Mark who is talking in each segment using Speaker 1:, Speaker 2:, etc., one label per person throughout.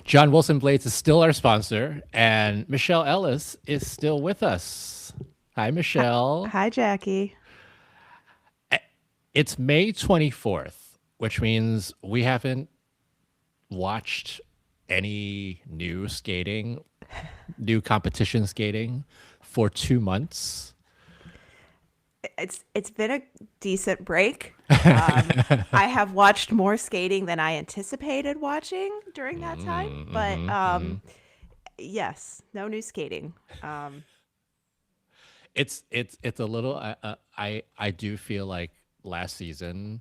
Speaker 1: John Wilson Blades is still our sponsor, and Michelle Ellis is still with us. Hi,
Speaker 2: Hi,
Speaker 1: Michelle.
Speaker 2: hi, Jackie.
Speaker 1: It's May 24th, which means we haven't watched any new competition skating for 2 months.
Speaker 2: It's been a decent break. I have watched more skating than I anticipated watching during that time, but yes, no new skating. Um,
Speaker 1: It's a little. I do feel like last season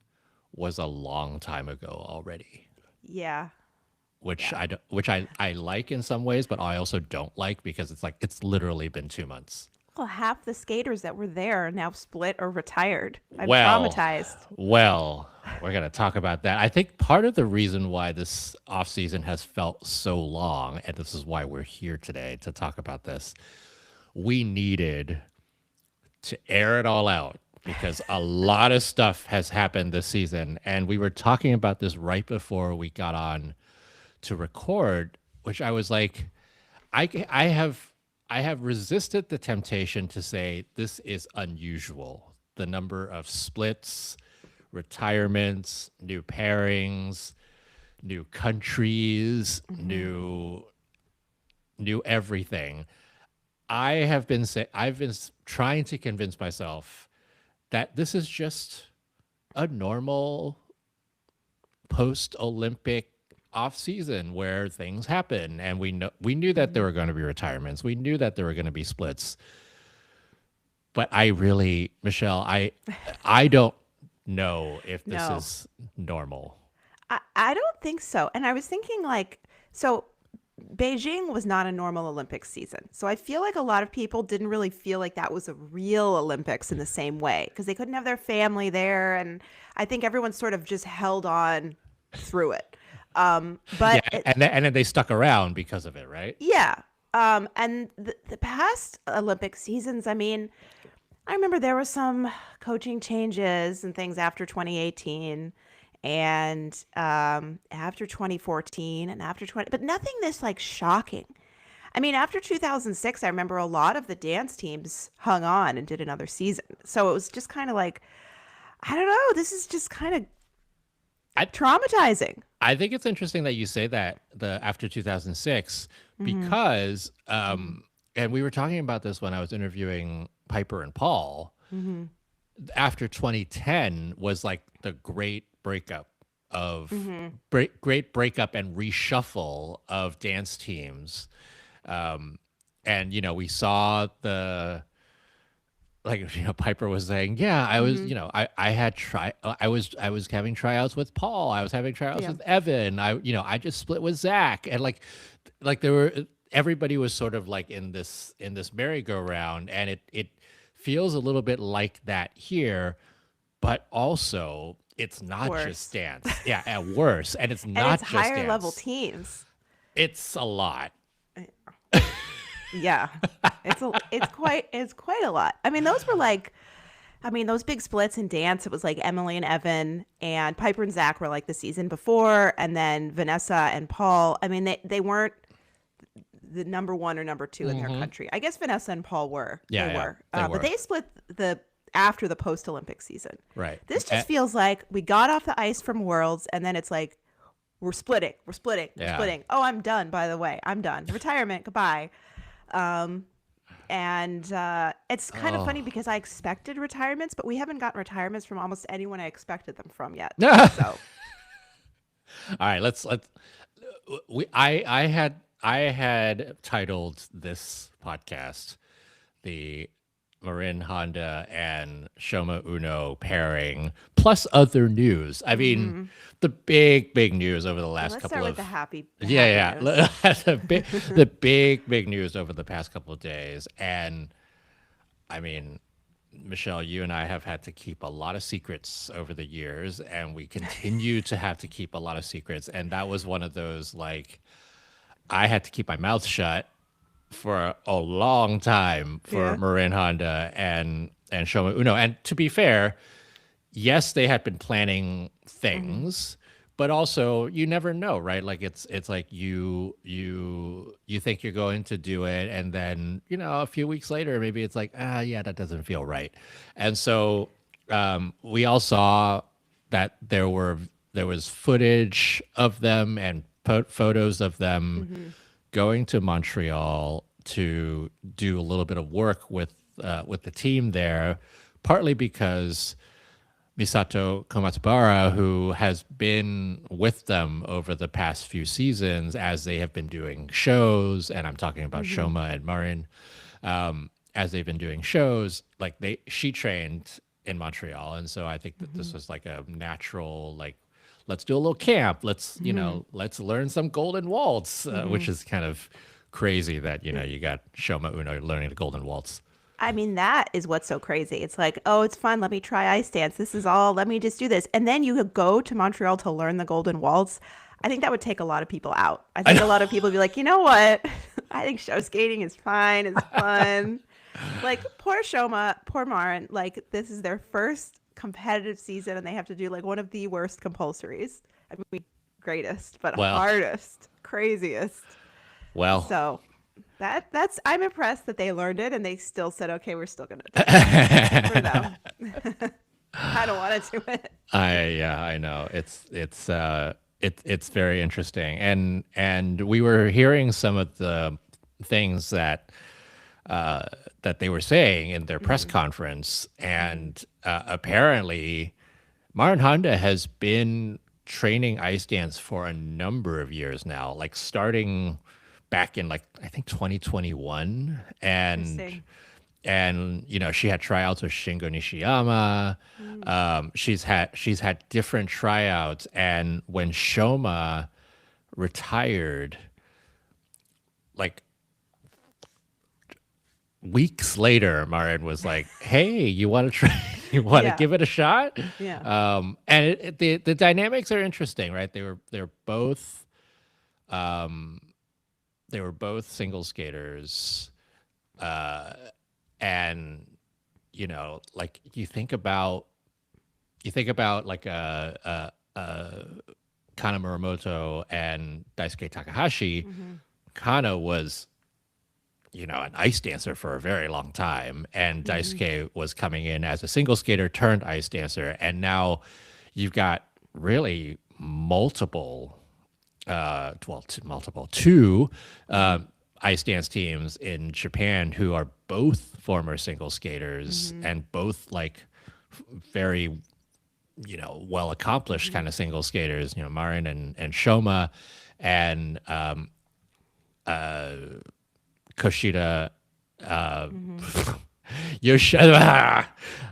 Speaker 1: was a long time ago already,
Speaker 2: yeah,
Speaker 1: which
Speaker 2: yeah.
Speaker 1: I like in some ways, but I also don't like because it's like it's literally been 2 months.
Speaker 2: Well, half the skaters that were there are now split or retired. I'm
Speaker 1: Well,
Speaker 2: traumatized.
Speaker 1: we're gonna talk about that. I think part of the reason why this off season has felt so long, and this is why we're here today to talk about this, we needed to air it all out because a lot of stuff has happened this season. And we were talking about this right before we got on to record, which I was like, I have resisted the temptation to say this is unusual. The number of splits, retirements, new pairings, new countries,
Speaker 2: Hmm.
Speaker 1: new everything. I've been trying to convince myself that this is just a normal post Olympic off season where things happen, and we knew that there
Speaker 2: Hmm.
Speaker 1: were going to be retirements, we knew that there were going to be splits, but I really, Michelle, I don't know if this
Speaker 2: No,
Speaker 1: is normal.
Speaker 2: I don't think so. And I was thinking, like, so Beijing was not a normal Olympics season. So I feel like a lot of people didn't really feel like that was a real Olympics in the same way because they couldn't have their family there. And I think everyone sort of just held on through it.
Speaker 1: Yeah,
Speaker 2: But it,
Speaker 1: and then they stuck around because of it, right?
Speaker 2: yeah. And the past Olympic seasons, I mean, I remember there were some coaching changes and things after 2018 and after 2014 and after 20, but nothing this like shocking. I mean, after 2006, I remember a lot of the dance teams hung on and did another season. So it was just kind of like, I don't know, this is just kind of
Speaker 1: I
Speaker 2: traumatizing.
Speaker 1: I think it's interesting that you say that the after 2006
Speaker 2: Hmm.
Speaker 1: because
Speaker 2: Hmm.
Speaker 1: and we were talking about this when I was interviewing Piper and Paul.
Speaker 2: Hmm.
Speaker 1: After 2010 was like the great breakup of
Speaker 2: Hmm.
Speaker 1: great breakup and reshuffle of dance teams. Um, and we saw the like Piper was saying, yeah, I was,
Speaker 2: Hmm.
Speaker 1: I had I was having tryouts with Paul, I was having tryouts
Speaker 2: Yeah.
Speaker 1: with Evan, I just split with Zach, and like there were everybody was sort of like in this merry-go-round, and it feels a little bit like that here, but also it's not just
Speaker 2: Worse.
Speaker 1: dance, yeah, at worse, and it's
Speaker 2: And it's
Speaker 1: not just
Speaker 2: higher level
Speaker 1: dance,
Speaker 2: teams.
Speaker 1: it's a lot.
Speaker 2: Yeah. It's quite a lot. I mean, those were like I mean, those big splits in dance, it was like Emily and Evan and Piper and Zach were like the season before, and then Vanessa and Paul. I mean, they weren't the number one or number two in their
Speaker 1: Hmm.
Speaker 2: country. I guess Vanessa and Paul were. They
Speaker 1: Yeah,
Speaker 2: were.
Speaker 1: they
Speaker 2: But
Speaker 1: were,
Speaker 2: they split the after the post Olympic season.
Speaker 1: right.
Speaker 2: This just feels like we got off the ice from Worlds, and then it's like we're splitting, we're splitting, we're
Speaker 1: Yeah.
Speaker 2: splitting. Oh, I'm done. By the way, I'm done. Retirement. Goodbye. Um, and it's kind of
Speaker 1: Oh.
Speaker 2: funny because I expected retirements, but we haven't gotten retirements from almost anyone I expected them from yet.
Speaker 1: All
Speaker 2: So,
Speaker 1: right, let's we I had titled this podcast the Marin Honda and Shoma Uno pairing plus other news. I mean,
Speaker 2: hmm,
Speaker 1: the big news over the last
Speaker 2: let's
Speaker 1: couple
Speaker 2: start with
Speaker 1: of
Speaker 2: the happy
Speaker 1: yeah,
Speaker 2: news.
Speaker 1: yeah. The big news over the past couple of days. And I mean, Michelle, you and I have had to keep a lot of secrets over the years, and we continue to have to keep a lot of secrets. And that was one of those, like, I had to keep my mouth shut for a long time for
Speaker 2: Yeah.
Speaker 1: Marin Honda and Shoma Uno. And to be fair, yes, they had been planning
Speaker 2: Hmm.
Speaker 1: things, but also you never know, right? Like it's like you think you're going to do it, and then a few weeks later, maybe it's like, yeah, that doesn't feel right. And so we all saw that there was footage of them and photos of them
Speaker 2: Mm-hmm.
Speaker 1: going to Montreal to do a little bit of work with the team there, partly because Misato Komatsubara, who has been with them over the past few seasons as they have been doing shows, and I'm talking about
Speaker 2: Mm-hmm.
Speaker 1: Shoma and Marin, as they've been doing shows, like she trained in Montreal, and so I think that
Speaker 2: Mm-hmm.
Speaker 1: this was like a natural, like, let's do a little camp,
Speaker 2: Mm-hmm.
Speaker 1: let's learn some golden waltz,
Speaker 2: Mm-hmm.
Speaker 1: which is kind of crazy that you got Shoma Uno learning the golden waltz.
Speaker 2: I mean, that is what's so crazy. It's like, oh, it's fun. Let me try ice dance. This is all. Let me just do this. And then you go to Montreal to learn the Golden Waltz. I think that would take a lot of people out. I
Speaker 1: I
Speaker 2: think a
Speaker 1: know.
Speaker 2: lot of people would be like, you know what? I think show skating is fine. It's fun. Like, poor Shoma, poor Marin. Like, this is their first competitive season and they have to do like one of the worst compulsories. I mean, greatest, but
Speaker 1: Well,
Speaker 2: hardest, craziest.
Speaker 1: well.
Speaker 2: So that's I'm impressed that they learned it and they still said, okay, we're still gonna do it. Good for them. I don't want to do it.
Speaker 1: I know it's very interesting, and we were hearing some of the things that they were saying in their press
Speaker 2: Mm-hmm.
Speaker 1: conference,
Speaker 2: Mm-hmm.
Speaker 1: and apparently Marin Honda has been training ice dance for a number of years now, like starting back in, like, I think 2021,
Speaker 2: Interesting.
Speaker 1: and she had tryouts with Shingo Nishiyama.
Speaker 2: Mm.
Speaker 1: She's had different tryouts, and when Shoma retired, like weeks later, Marin was like, "Hey, you want to try? You want to
Speaker 2: Yeah.
Speaker 1: give it a shot?"
Speaker 2: Yeah.
Speaker 1: And the dynamics are interesting, right? They were both single skaters, uh, and like you think about like a Kana Muramoto and Daisuke Takahashi.
Speaker 2: Mm-hmm.
Speaker 1: Kana was an ice dancer for a very long time, and
Speaker 2: Mm-hmm.
Speaker 1: Daisuke was coming in as a single skater turned ice dancer, and now you've got really multiple, multiple two
Speaker 2: Mm-hmm.
Speaker 1: uh, ice dance teams in Japan who are both former single skaters
Speaker 2: Mm-hmm.
Speaker 1: and both like very well accomplished
Speaker 2: Mm-hmm.
Speaker 1: kind of single skaters. Marin and Shoma and Koshida. Uh,
Speaker 2: Mm-hmm.
Speaker 1: Yoshida,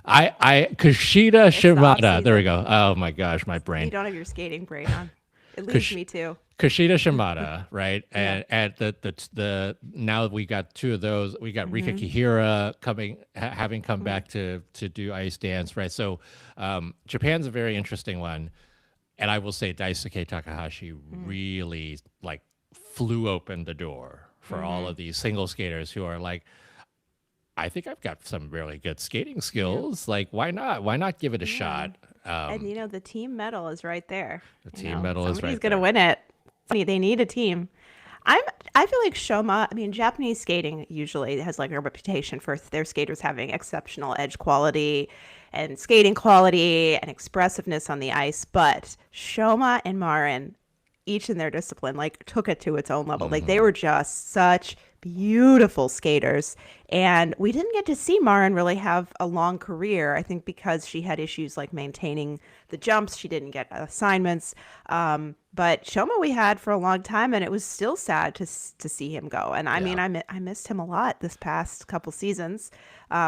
Speaker 1: Kushida
Speaker 2: It's the off
Speaker 1: Shimada. There we
Speaker 2: season.
Speaker 1: go. Oh my gosh, my
Speaker 2: You
Speaker 1: brain.
Speaker 2: don't have your skating brain on. It leaves
Speaker 1: Kush,
Speaker 2: me too.
Speaker 1: Kushida Shimada, right?
Speaker 2: Yeah.
Speaker 1: And the now we got two of those. We got Rika
Speaker 2: Mm-hmm.
Speaker 1: Kihira having come
Speaker 2: Mm-hmm.
Speaker 1: back to do ice dance, right? So Japan's a very interesting one, and I will say Daisuke Takahashi really like flew open the door for all
Speaker 2: Mm-hmm.
Speaker 1: of these single skaters who are like, I think I've got some really good skating
Speaker 2: Yeah.
Speaker 1: skills. Like, why not? Why not give it a
Speaker 2: Yeah.
Speaker 1: shot?
Speaker 2: And the team medal is right there.
Speaker 1: The team medal is
Speaker 2: Somebody's
Speaker 1: right
Speaker 2: gonna
Speaker 1: there.
Speaker 2: win it. They need a team. I'm I feel like Shoma, I mean, Japanese skating usually has like a reputation for their skaters having exceptional edge quality and skating quality and expressiveness on the ice, but Shoma and Marin, each in their discipline, like took it to its own level. Like they
Speaker 1: Hmm.
Speaker 2: were just such beautiful skaters. And we didn't get to see Marin really have a long career, I think because she had issues like maintaining the jumps. She didn't get assignments. But Shoma we had for a long time, and it was still sad to see him go. And I mean,
Speaker 1: Yeah.
Speaker 2: I missed him a lot this past couple seasons.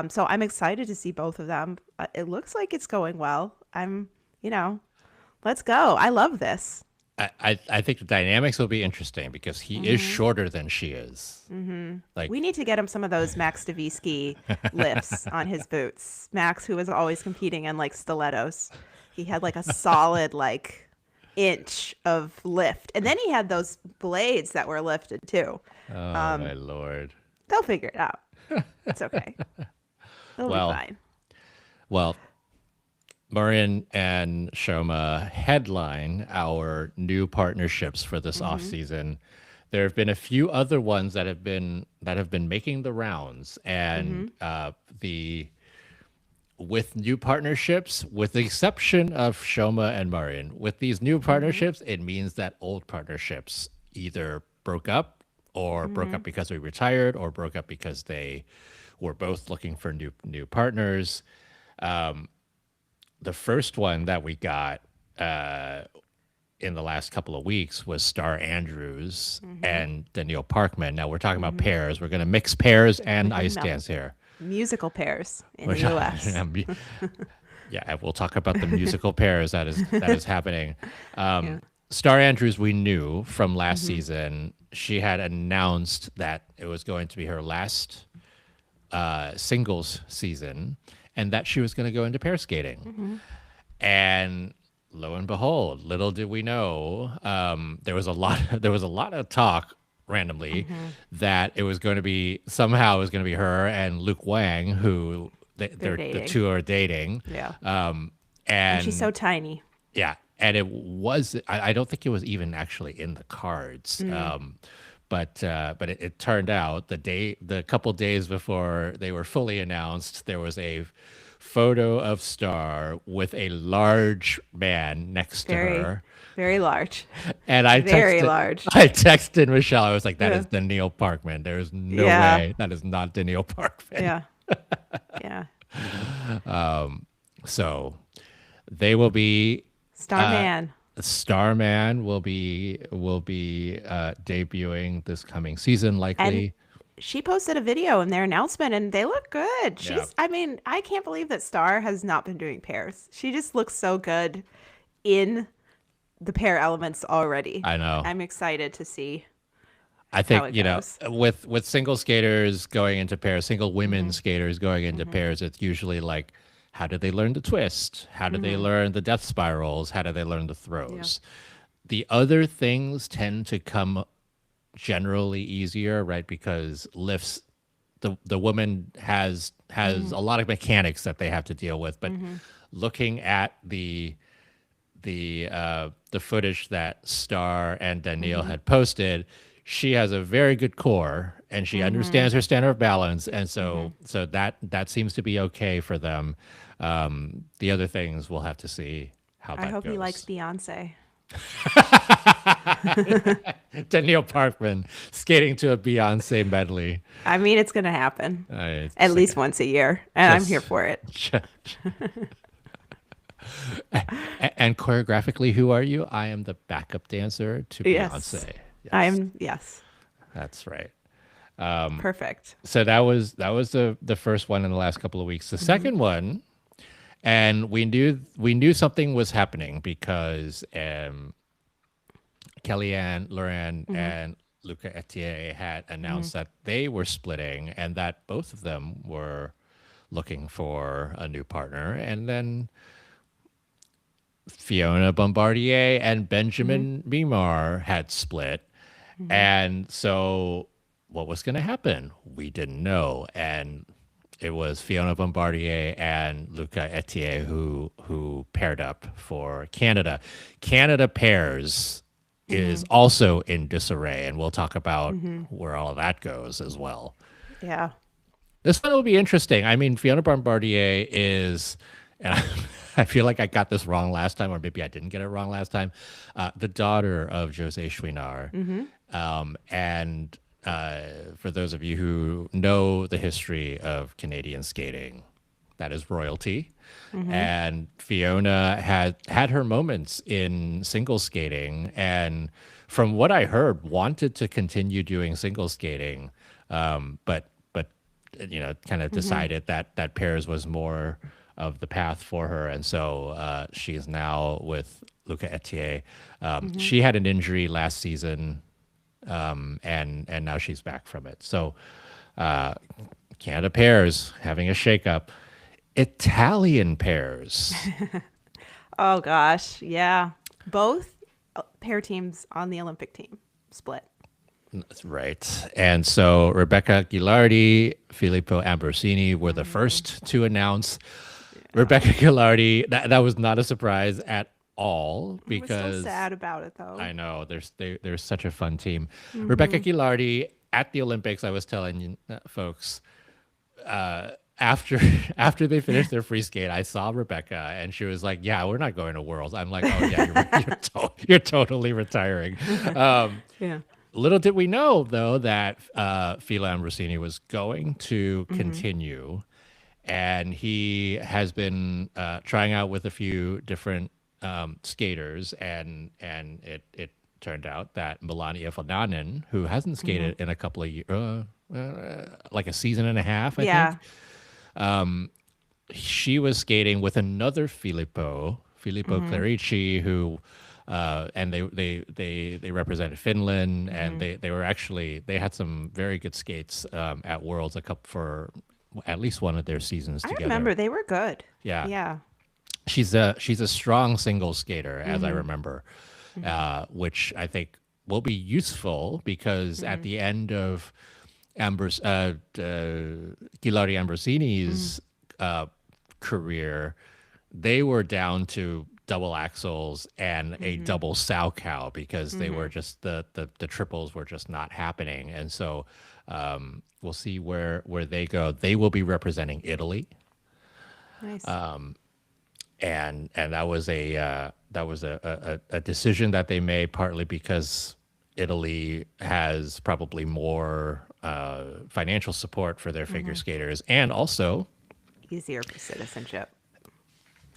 Speaker 2: So I'm excited to see both of them. It looks like it's going well. You know, let's go. I love this.
Speaker 1: I think the dynamics will be interesting because he is
Speaker 2: Hmm.
Speaker 1: shorter than she is.
Speaker 2: Hmm. We
Speaker 1: Like,
Speaker 2: need to get him some of those Max Stavisky lifts on his boots. Max, who was always competing in like stilettos, he had like a solid like inch of lift, and then he had those blades that were lifted too.
Speaker 1: oh
Speaker 2: Um,
Speaker 1: my lord.
Speaker 2: they'll figure it out. It's okay. It'll be
Speaker 1: Well,
Speaker 2: fine.
Speaker 1: well, Marin and Shoma headline our new partnerships for this off
Speaker 2: Mhm.
Speaker 1: season. There have been a few other ones that have been making the rounds, and
Speaker 2: Mhm.
Speaker 1: the with new partnerships, with the exception of Shoma and Marin, with these new
Speaker 2: Mhm.
Speaker 1: partnerships, it means that old partnerships either broke up or broke up
Speaker 2: Mhm.
Speaker 1: because we retired or broke up because they were both looking for new partners. The first one that we got in the last couple of weeks was Star Andrews
Speaker 2: Mhm.
Speaker 1: and Danielle Parkman. Now we're talking about
Speaker 2: Mhm.
Speaker 1: pairs. We're going to mix pairs and ice
Speaker 2: No.
Speaker 1: dance here.
Speaker 2: Musical pairs in
Speaker 1: We're
Speaker 2: the US.
Speaker 1: talking, yeah, and we'll talk about the musical pairs that is happening.
Speaker 2: Yeah.
Speaker 1: Star Andrews, we knew from last
Speaker 2: Mhm.
Speaker 1: season. She had announced that it was going to be her last singles season, and that she was going to go into pair skating.
Speaker 2: Mhm.
Speaker 1: And lo and behold, little did we know, there was a lot. There was a lot of talk randomly
Speaker 2: Mhm.
Speaker 1: that it was going to be somehow it was going to be her and Luke Wang, who
Speaker 2: They're
Speaker 1: the
Speaker 2: dating.
Speaker 1: two are dating,
Speaker 2: Yeah. And she's so
Speaker 1: and
Speaker 2: tiny.
Speaker 1: yeah, and it was. I don't think it was even actually in the cards.
Speaker 2: Mm.
Speaker 1: But it turned out the couple days before they were fully announced, there was a photo of Star with a large man next to
Speaker 2: Very,
Speaker 1: her,
Speaker 2: very large.
Speaker 1: and
Speaker 2: Very large.
Speaker 1: I texted Michelle. I was like, "That
Speaker 2: Yeah.
Speaker 1: is Danielle Parkman. There is no
Speaker 2: Yeah.
Speaker 1: way that is not Danielle Parkman."
Speaker 2: Yeah. Yeah.
Speaker 1: So they will be.
Speaker 2: Starman.
Speaker 1: Starman will be debuting this coming season,
Speaker 2: And
Speaker 1: likely.
Speaker 2: she posted a video in their announcement and they look good.
Speaker 1: Yeah,
Speaker 2: I mean, I can't believe that Star has not been doing pairs. She just looks so good in the pair elements already.
Speaker 1: I know.
Speaker 2: I'm excited to see
Speaker 1: I
Speaker 2: how
Speaker 1: think
Speaker 2: it goes.
Speaker 1: with single skaters going into pairs, single women
Speaker 2: Hmm.
Speaker 1: skaters going into
Speaker 2: Hmm.
Speaker 1: pairs, it's usually like, how do they learn the twist? How do they
Speaker 2: Hmm.
Speaker 1: learn the death spirals? How do they learn the
Speaker 2: Yeah.
Speaker 1: throws? The other things tend to come generally easier, right? Because lifts, the woman has
Speaker 2: Hmm.
Speaker 1: a lot of mechanics that they have to deal with, but
Speaker 2: Hmm.
Speaker 1: looking at the footage that Star and Danielle
Speaker 2: Hmm.
Speaker 1: had posted, she has a very good core and she
Speaker 2: Hmm.
Speaker 1: understands her standard of balance, and
Speaker 2: Hmm.
Speaker 1: so that seems to be okay for them. The other things we'll have to see how
Speaker 2: I
Speaker 1: that
Speaker 2: hope he likes
Speaker 1: goes.
Speaker 2: Beyonce.
Speaker 1: Danielle Parkman skating to a Beyonce medley.
Speaker 2: I mean, it's going to happen at
Speaker 1: It's like
Speaker 2: least once a year, and I'm here
Speaker 1: just,
Speaker 2: for it.
Speaker 1: and choreographically, who are you? I am the backup dancer to
Speaker 2: Yes.
Speaker 1: Beyonce. Yes,
Speaker 2: Yes.
Speaker 1: that's right.
Speaker 2: Perfect.
Speaker 1: So that was the first one in the last couple of weeks. The
Speaker 2: Hmm.
Speaker 1: second one, and we knew something was happening because Kellyanne, Loren,
Speaker 2: Hmm.
Speaker 1: and Luca Etier had
Speaker 2: Hmm.
Speaker 1: announced that they were splitting and that both of them were looking for a new partner. And then Fiona Bombardier and
Speaker 2: Hmm.
Speaker 1: Benjamin Mimar had split.
Speaker 2: Hmm.
Speaker 1: And so what was going to happen? We didn't know. And it was Fiona Bombardier and Luca Etier who paired up for Canada. Canada pairs is
Speaker 2: Hmm.
Speaker 1: also in disarray, and we'll talk about
Speaker 2: Hmm.
Speaker 1: where all of that goes as well.
Speaker 2: Yeah.
Speaker 1: This one will be interesting. I mean, Fiona Bombardier is, and I feel like I got this wrong last time, or maybe I didn't get it wrong last time, the daughter of Jose Chouinard.
Speaker 2: Hmm.
Speaker 1: And for those of you who know the history of Canadian skating, that is royalty.
Speaker 2: Hmm.
Speaker 1: And Fiona had her moments in single skating, and from what I heard, wanted to continue doing single skating, but kind of
Speaker 2: Hmm.
Speaker 1: decided that pairs was more of the path for her, and so she is now with Luca Etier.
Speaker 2: Hmm.
Speaker 1: She had an injury last season, and now she's back from it. So Canada pairs having a shakeup. Italian pairs.
Speaker 2: Oh gosh, yeah. Both pair teams on the Olympic team split.
Speaker 1: That's right. And so Rebecca Gilardi, Filippo Ambrosini were the
Speaker 2: Hmm.
Speaker 1: first to announce.
Speaker 2: Oh,
Speaker 1: Rebecca Gilardi, that was not a surprise at all
Speaker 2: I was still
Speaker 1: because
Speaker 2: sad about it though.
Speaker 1: I know they're such a fun team. Rebecca
Speaker 2: Mm-hmm.
Speaker 1: Gilardi at the Olympics, I was telling you folks, after after they finished their free skate, I saw Rebecca and she was like, "Yeah, we're not going to Worlds." I'm like, "Oh yeah, you're totally retiring." Um,
Speaker 2: Yeah.
Speaker 1: little did we know though that Fila Ambrosini was going to
Speaker 2: Mm-hmm.
Speaker 1: continue, and he has been trying out with a few different skaters, and it turned out that Melania Fananen, who hasn't
Speaker 2: Mm-hmm.
Speaker 1: skated in a couple of years, like a season and a half, I
Speaker 2: Yeah.
Speaker 1: think, she was skating with another Filippo
Speaker 2: Mm-hmm.
Speaker 1: Clerici, who and they represented Finland, and
Speaker 2: Mm-hmm.
Speaker 1: they were actually they had some very good skates at Worlds a couple for at least one of their seasons
Speaker 2: I
Speaker 1: together.
Speaker 2: remember they were good.
Speaker 1: Yeah,
Speaker 2: Yeah.
Speaker 1: she's a strong single skater, as I
Speaker 2: Mm-hmm.
Speaker 1: remember,
Speaker 2: Mm-hmm.
Speaker 1: which I think will be useful because at
Speaker 2: Mm-hmm.
Speaker 1: the end of Ghilardi
Speaker 2: Mm-hmm.
Speaker 1: Ambrosini's career, they were down to double axles and a
Speaker 2: Mm-hmm.
Speaker 1: double sow cow because they were
Speaker 2: Mm-hmm.
Speaker 1: just the triples were just not happening. And so we'll see where they go. They will be representing Italy,
Speaker 2: Nice.
Speaker 1: and that was a decision that they made partly because Italy has probably more financial support for their figure
Speaker 2: Mm-hmm.
Speaker 1: skaters, and also,
Speaker 2: Easier for citizenship.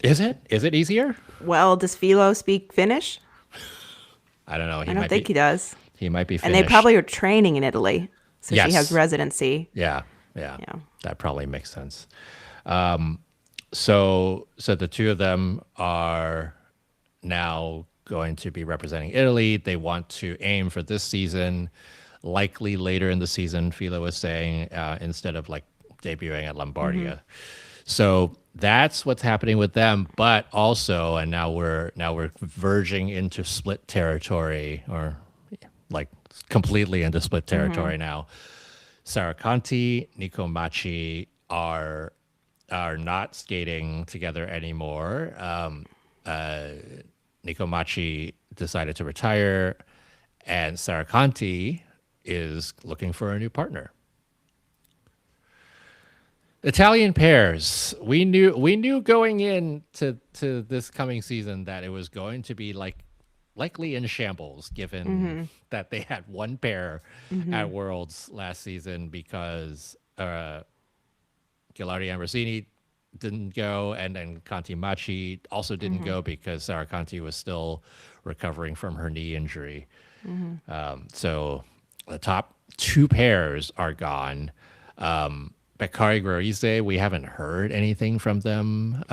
Speaker 1: is it easier?
Speaker 2: Well, does Philo speak Finnish?
Speaker 1: I don't know.
Speaker 2: I don't think he does.
Speaker 1: He might be
Speaker 2: And they
Speaker 1: Finnish.
Speaker 2: probably are training in Italy. So she has
Speaker 1: Yes.
Speaker 2: residency.
Speaker 1: Yeah. Yeah.
Speaker 2: Yeah.
Speaker 1: That probably makes sense. So the two of them are now going to be representing Italy. They want to aim for this season, likely later in the season. Fila was saying instead of like debuting at
Speaker 2: Mm-hmm.
Speaker 1: Lombardia. So that's what's happening with them. But also, and now we're verging into split territory, or like completely into split
Speaker 2: Mm-hmm.
Speaker 1: territory now. Sarakanti, Nico Machi are not skating together anymore. Nico Machi decided to retire, and Sarakanti is looking for a new partner. Italian pairs. We knew going into this coming season that it was going to be likely in shambles, given
Speaker 2: Mm-hmm.
Speaker 1: that they had one pair
Speaker 2: Mm-hmm.
Speaker 1: at Worlds last season because Ghilardi Ambrosini didn't go, and then Conti Machi also didn't
Speaker 2: Mm-hmm.
Speaker 1: go because Sarah Conti was still recovering from her knee injury.
Speaker 2: Mm-hmm.
Speaker 1: So the top two pairs are gone. Beccari Guarise, we haven't heard anything from them.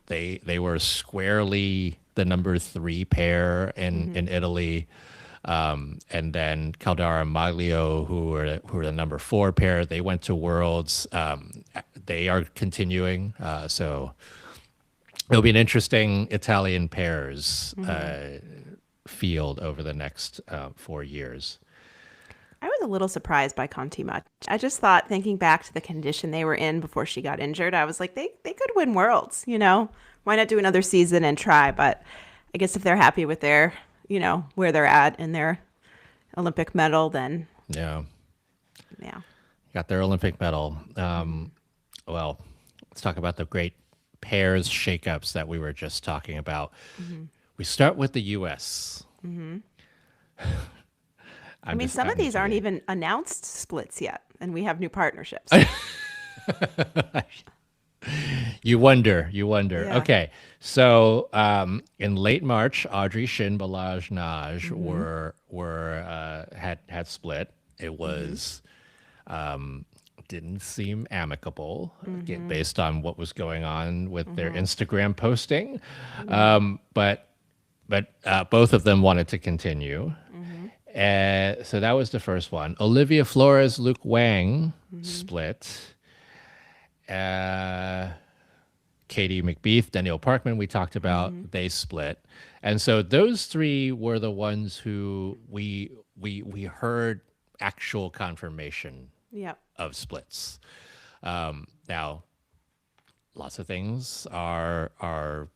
Speaker 1: They were squarely the number three pair
Speaker 2: Mm-hmm.
Speaker 1: in Italy. And then Caldara and Maglio, who are the number four pair, they went to Worlds. They are continuing. So it'll be an interesting Italian pairs
Speaker 2: Mm-hmm.
Speaker 1: field over the next 4 years.
Speaker 2: I was a little surprised by Conti Much. I just thought, thinking back to the condition they were in before she got injured, I was like, they could win worlds, you know? Why not do another season and try? But I guess if they're happy with their, where they're at in their Olympic medal, then
Speaker 1: Yeah,
Speaker 2: yeah.
Speaker 1: got their Olympic medal.
Speaker 2: Mm-hmm.
Speaker 1: Well, let's talk about the great pairs shakeups that we were just talking about.
Speaker 2: Mm-hmm.
Speaker 1: We start with the U.S.
Speaker 2: Mm-hmm. I
Speaker 1: I'm
Speaker 2: mean,
Speaker 1: just
Speaker 2: some of
Speaker 1: I'm
Speaker 2: these aren't
Speaker 1: kidding.
Speaker 2: even announced splits yet, and we have new partnerships.
Speaker 1: You wonder.
Speaker 2: Yeah.
Speaker 1: Okay, so in late March, Audrey Shin, Balaj, Naj
Speaker 2: Mm-hmm.
Speaker 1: were had split. It
Speaker 2: Mm-hmm.
Speaker 1: was didn't seem amicable,
Speaker 2: Mm-hmm.
Speaker 1: based on what was going on with their
Speaker 2: Mm-hmm.
Speaker 1: Instagram posting.
Speaker 2: Mm-hmm.
Speaker 1: But both of them wanted to continue.
Speaker 2: Mm-hmm.
Speaker 1: So that was the first one. Olivia Flores, Luke Wang
Speaker 2: Mm-hmm.
Speaker 1: split. Uh, Katie McBeath, Danielle Parkman, we talked about,
Speaker 2: Mm-hmm.
Speaker 1: they split. And so those three were the ones who we heard actual confirmation
Speaker 2: Yep.
Speaker 1: of splits. Now, lots of things are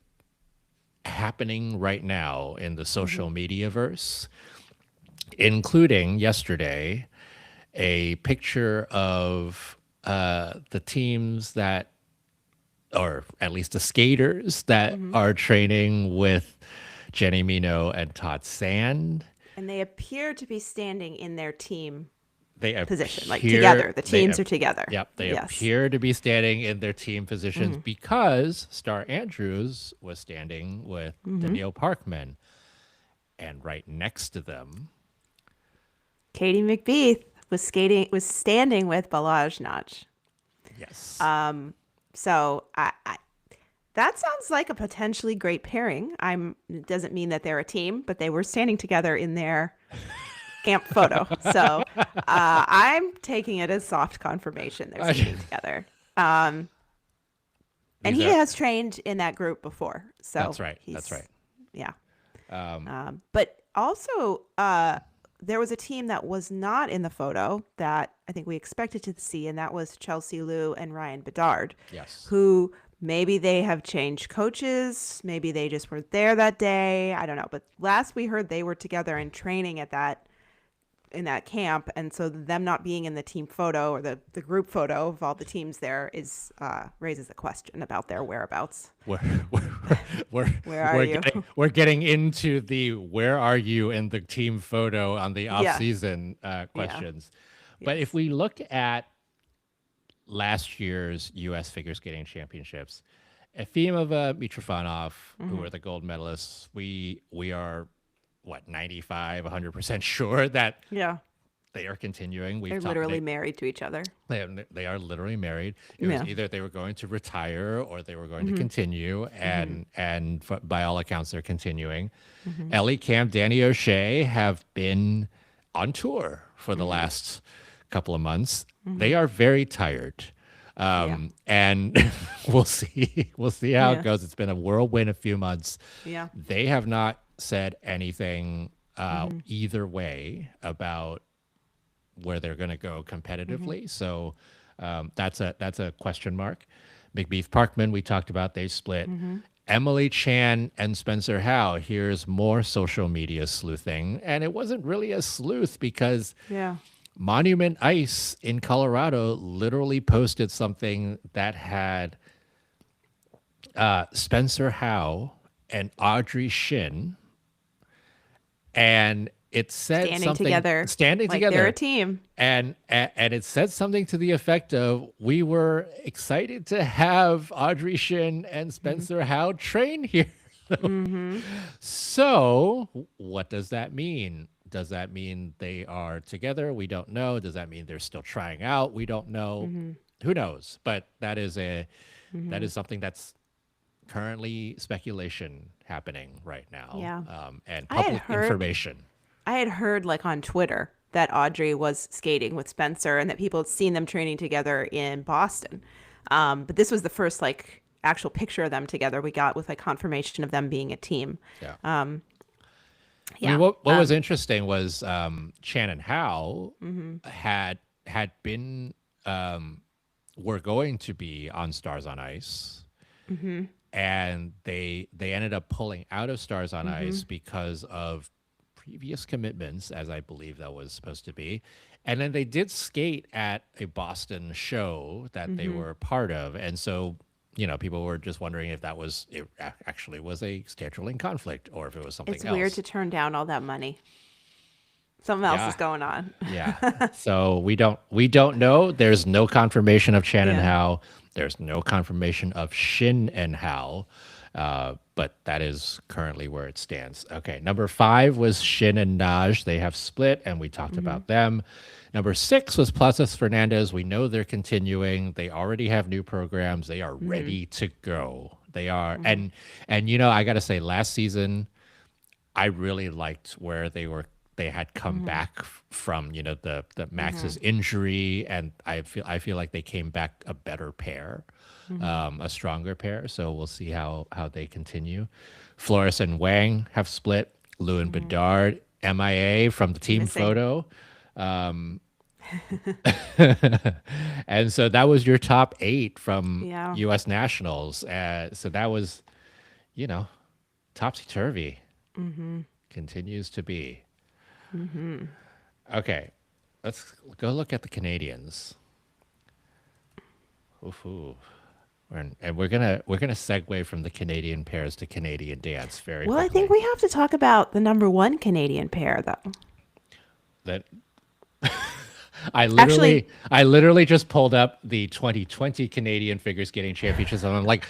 Speaker 1: happening right now in the
Speaker 2: Mm-hmm.
Speaker 1: social media verse, including yesterday a picture of the teams that, or at least the skaters that
Speaker 2: Mm-hmm.
Speaker 1: are training with Jenny Mino and Todd Sand.
Speaker 2: And they appear to be standing in their team
Speaker 1: They
Speaker 2: position, like
Speaker 1: appear
Speaker 2: together. The teams are together.
Speaker 1: yep, they
Speaker 2: Yes.
Speaker 1: appear to be standing in their team positions
Speaker 2: Mm-hmm.
Speaker 1: because Star Andrews was standing with
Speaker 2: Mm-hmm.
Speaker 1: Danielle Parkman, and right next to them,
Speaker 2: Katie McBeath was standing with Balaj Notch.
Speaker 1: yes,
Speaker 2: So that sounds like a potentially great pairing. It doesn't mean that they're a team, but they were standing together in their camp photo. So I'm taking it as soft confirmation they're skating together. Um, and
Speaker 1: these
Speaker 2: he
Speaker 1: are
Speaker 2: has trained in that group before, so
Speaker 1: that's right, that's
Speaker 2: he's
Speaker 1: right.
Speaker 2: yeah.
Speaker 1: Um,
Speaker 2: But also, there was a team that was not in the photo that I think we expected to see, and that was Chelsea Liu and Ryan Bedard,
Speaker 1: yes,
Speaker 2: who maybe they have changed coaches, maybe they just weren't there that day. I don't know. But last we heard, they were together and training at that in that camp, and so them not being in the team photo or the group photo of all the teams there is raises a question about their whereabouts.
Speaker 1: we're we're we're
Speaker 2: Where are you?
Speaker 1: we're getting into the where are you in the team photo on the off
Speaker 2: Yeah.
Speaker 1: season
Speaker 2: Yeah.
Speaker 1: questions. But if
Speaker 2: Yes.
Speaker 1: we look at last year's U.S. Figure Skating Championships, Efimova, Mitrofanov, who
Speaker 2: Hmm.
Speaker 1: were the gold medalists, we are what 95, 100% sure that
Speaker 2: Yeah.
Speaker 1: they are continuing. We've
Speaker 2: They're
Speaker 1: talked.
Speaker 2: literally married to each other.
Speaker 1: They are literally married. It was
Speaker 2: Yeah.
Speaker 1: either they were going to retire or they were going to
Speaker 2: Hmm.
Speaker 1: continue,
Speaker 2: Hmm.
Speaker 1: and by all accounts, they're continuing.
Speaker 2: Hmm.
Speaker 1: Ellie Camp, Danny O'Shea have been on tour for the
Speaker 2: Hmm.
Speaker 1: last couple of months.
Speaker 2: Hmm.
Speaker 1: They are very tired,
Speaker 2: Yeah.
Speaker 1: and we'll see. We'll see how it
Speaker 2: Yeah.
Speaker 1: goes. It's been a whirlwind a few months.
Speaker 2: Yeah.
Speaker 1: They have not said anything
Speaker 2: Hmm.
Speaker 1: either way about where they're going to go
Speaker 2: Hmm.
Speaker 1: competitively. So that's a question mark. McBeath Parkman, we talked about, they split.
Speaker 2: Hmm.
Speaker 1: Emily Chan and Spencer Howe, here's more social media sleuthing. And it wasn't really a sleuth because
Speaker 2: Yeah.
Speaker 1: Monument Ice in Colorado literally posted something that had Spencer Howe and Audrey Shin, and it said
Speaker 2: Standing
Speaker 1: something
Speaker 2: together
Speaker 1: standing
Speaker 2: like they're a
Speaker 1: together,
Speaker 2: team.
Speaker 1: and it said something to the effect of, we were excited to have Audrey Shin and
Speaker 2: Hmm.
Speaker 1: Spencer Howe train here.
Speaker 2: Hmm.
Speaker 1: So what does that mean? Does that mean they are together? We don't know. Does that mean they're still trying out? We don't know.
Speaker 2: Hmm.
Speaker 1: Who knows? But that
Speaker 2: Hmm.
Speaker 1: is something that's currently speculation happening right now,
Speaker 2: Yeah.
Speaker 1: and
Speaker 2: I had
Speaker 1: public
Speaker 2: heard
Speaker 1: information.
Speaker 2: I had heard like on Twitter that Audrey was skating with Spencer and that people had seen them training together in Boston. But this was the first like actual picture of them together we got with like confirmation of them being a team.
Speaker 1: Yeah.
Speaker 2: Um,
Speaker 1: I mean,
Speaker 2: yeah.
Speaker 1: what was interesting was Shannon Howe
Speaker 2: Hmm.
Speaker 1: had been were going to be on Stars on Ice,
Speaker 2: Hmm.
Speaker 1: and they ended up pulling out of Stars on
Speaker 2: Hmm.
Speaker 1: Ice because of previous commitments, as I believe that was supposed to be. And then they did skate at a Boston show that they
Speaker 2: Hmm.
Speaker 1: were a part of, and so people were just wondering if that was it actually was a scheduling conflict or if it was something
Speaker 2: It's weird
Speaker 1: else.
Speaker 2: to turn down all that money. Something else
Speaker 1: Yeah,
Speaker 2: is going on.
Speaker 1: yeah. So we don't know. There's no confirmation of Chan and
Speaker 2: Yeah.
Speaker 1: Hao. There's no confirmation of Shin and Hao. But that is currently where it stands. Okay, number 5 was Shin and Naj. They have split, and we talked
Speaker 2: Hmm.
Speaker 1: about them. Number 6 was Plazas Fernandez. We know they're continuing. They already have new programs. They are
Speaker 2: Hmm.
Speaker 1: ready to go. They are,
Speaker 2: Hmm.
Speaker 1: and I got to say, last season I really liked where they had come
Speaker 2: Hmm.
Speaker 1: back from, the
Speaker 2: Hmm.
Speaker 1: Max's injury, and I feel like they came back a better pair,
Speaker 2: Hmm.
Speaker 1: a stronger pair. So we'll see how they continue. Flores and Wang have split. Lou and
Speaker 2: Hmm.
Speaker 1: Bedard MIA from the team
Speaker 2: Missing.
Speaker 1: photo. And so that was your top 8 from
Speaker 2: Yeah.
Speaker 1: U.S. nationals. So that was, you know, topsy turvy.
Speaker 2: Mm-hmm.
Speaker 1: Continues to be.
Speaker 2: Mm-hmm.
Speaker 1: Okay, let's go look at the Canadians. Ooh. And we're gonna segue from the Canadian pairs to Canadian dance very
Speaker 2: Well, I think
Speaker 1: quickly.
Speaker 2: we have to talk about the number one Canadian pair, though.
Speaker 1: That I
Speaker 2: Actually,
Speaker 1: literally I literally just pulled up the 2020 Canadian figure skating championships, and I'm like,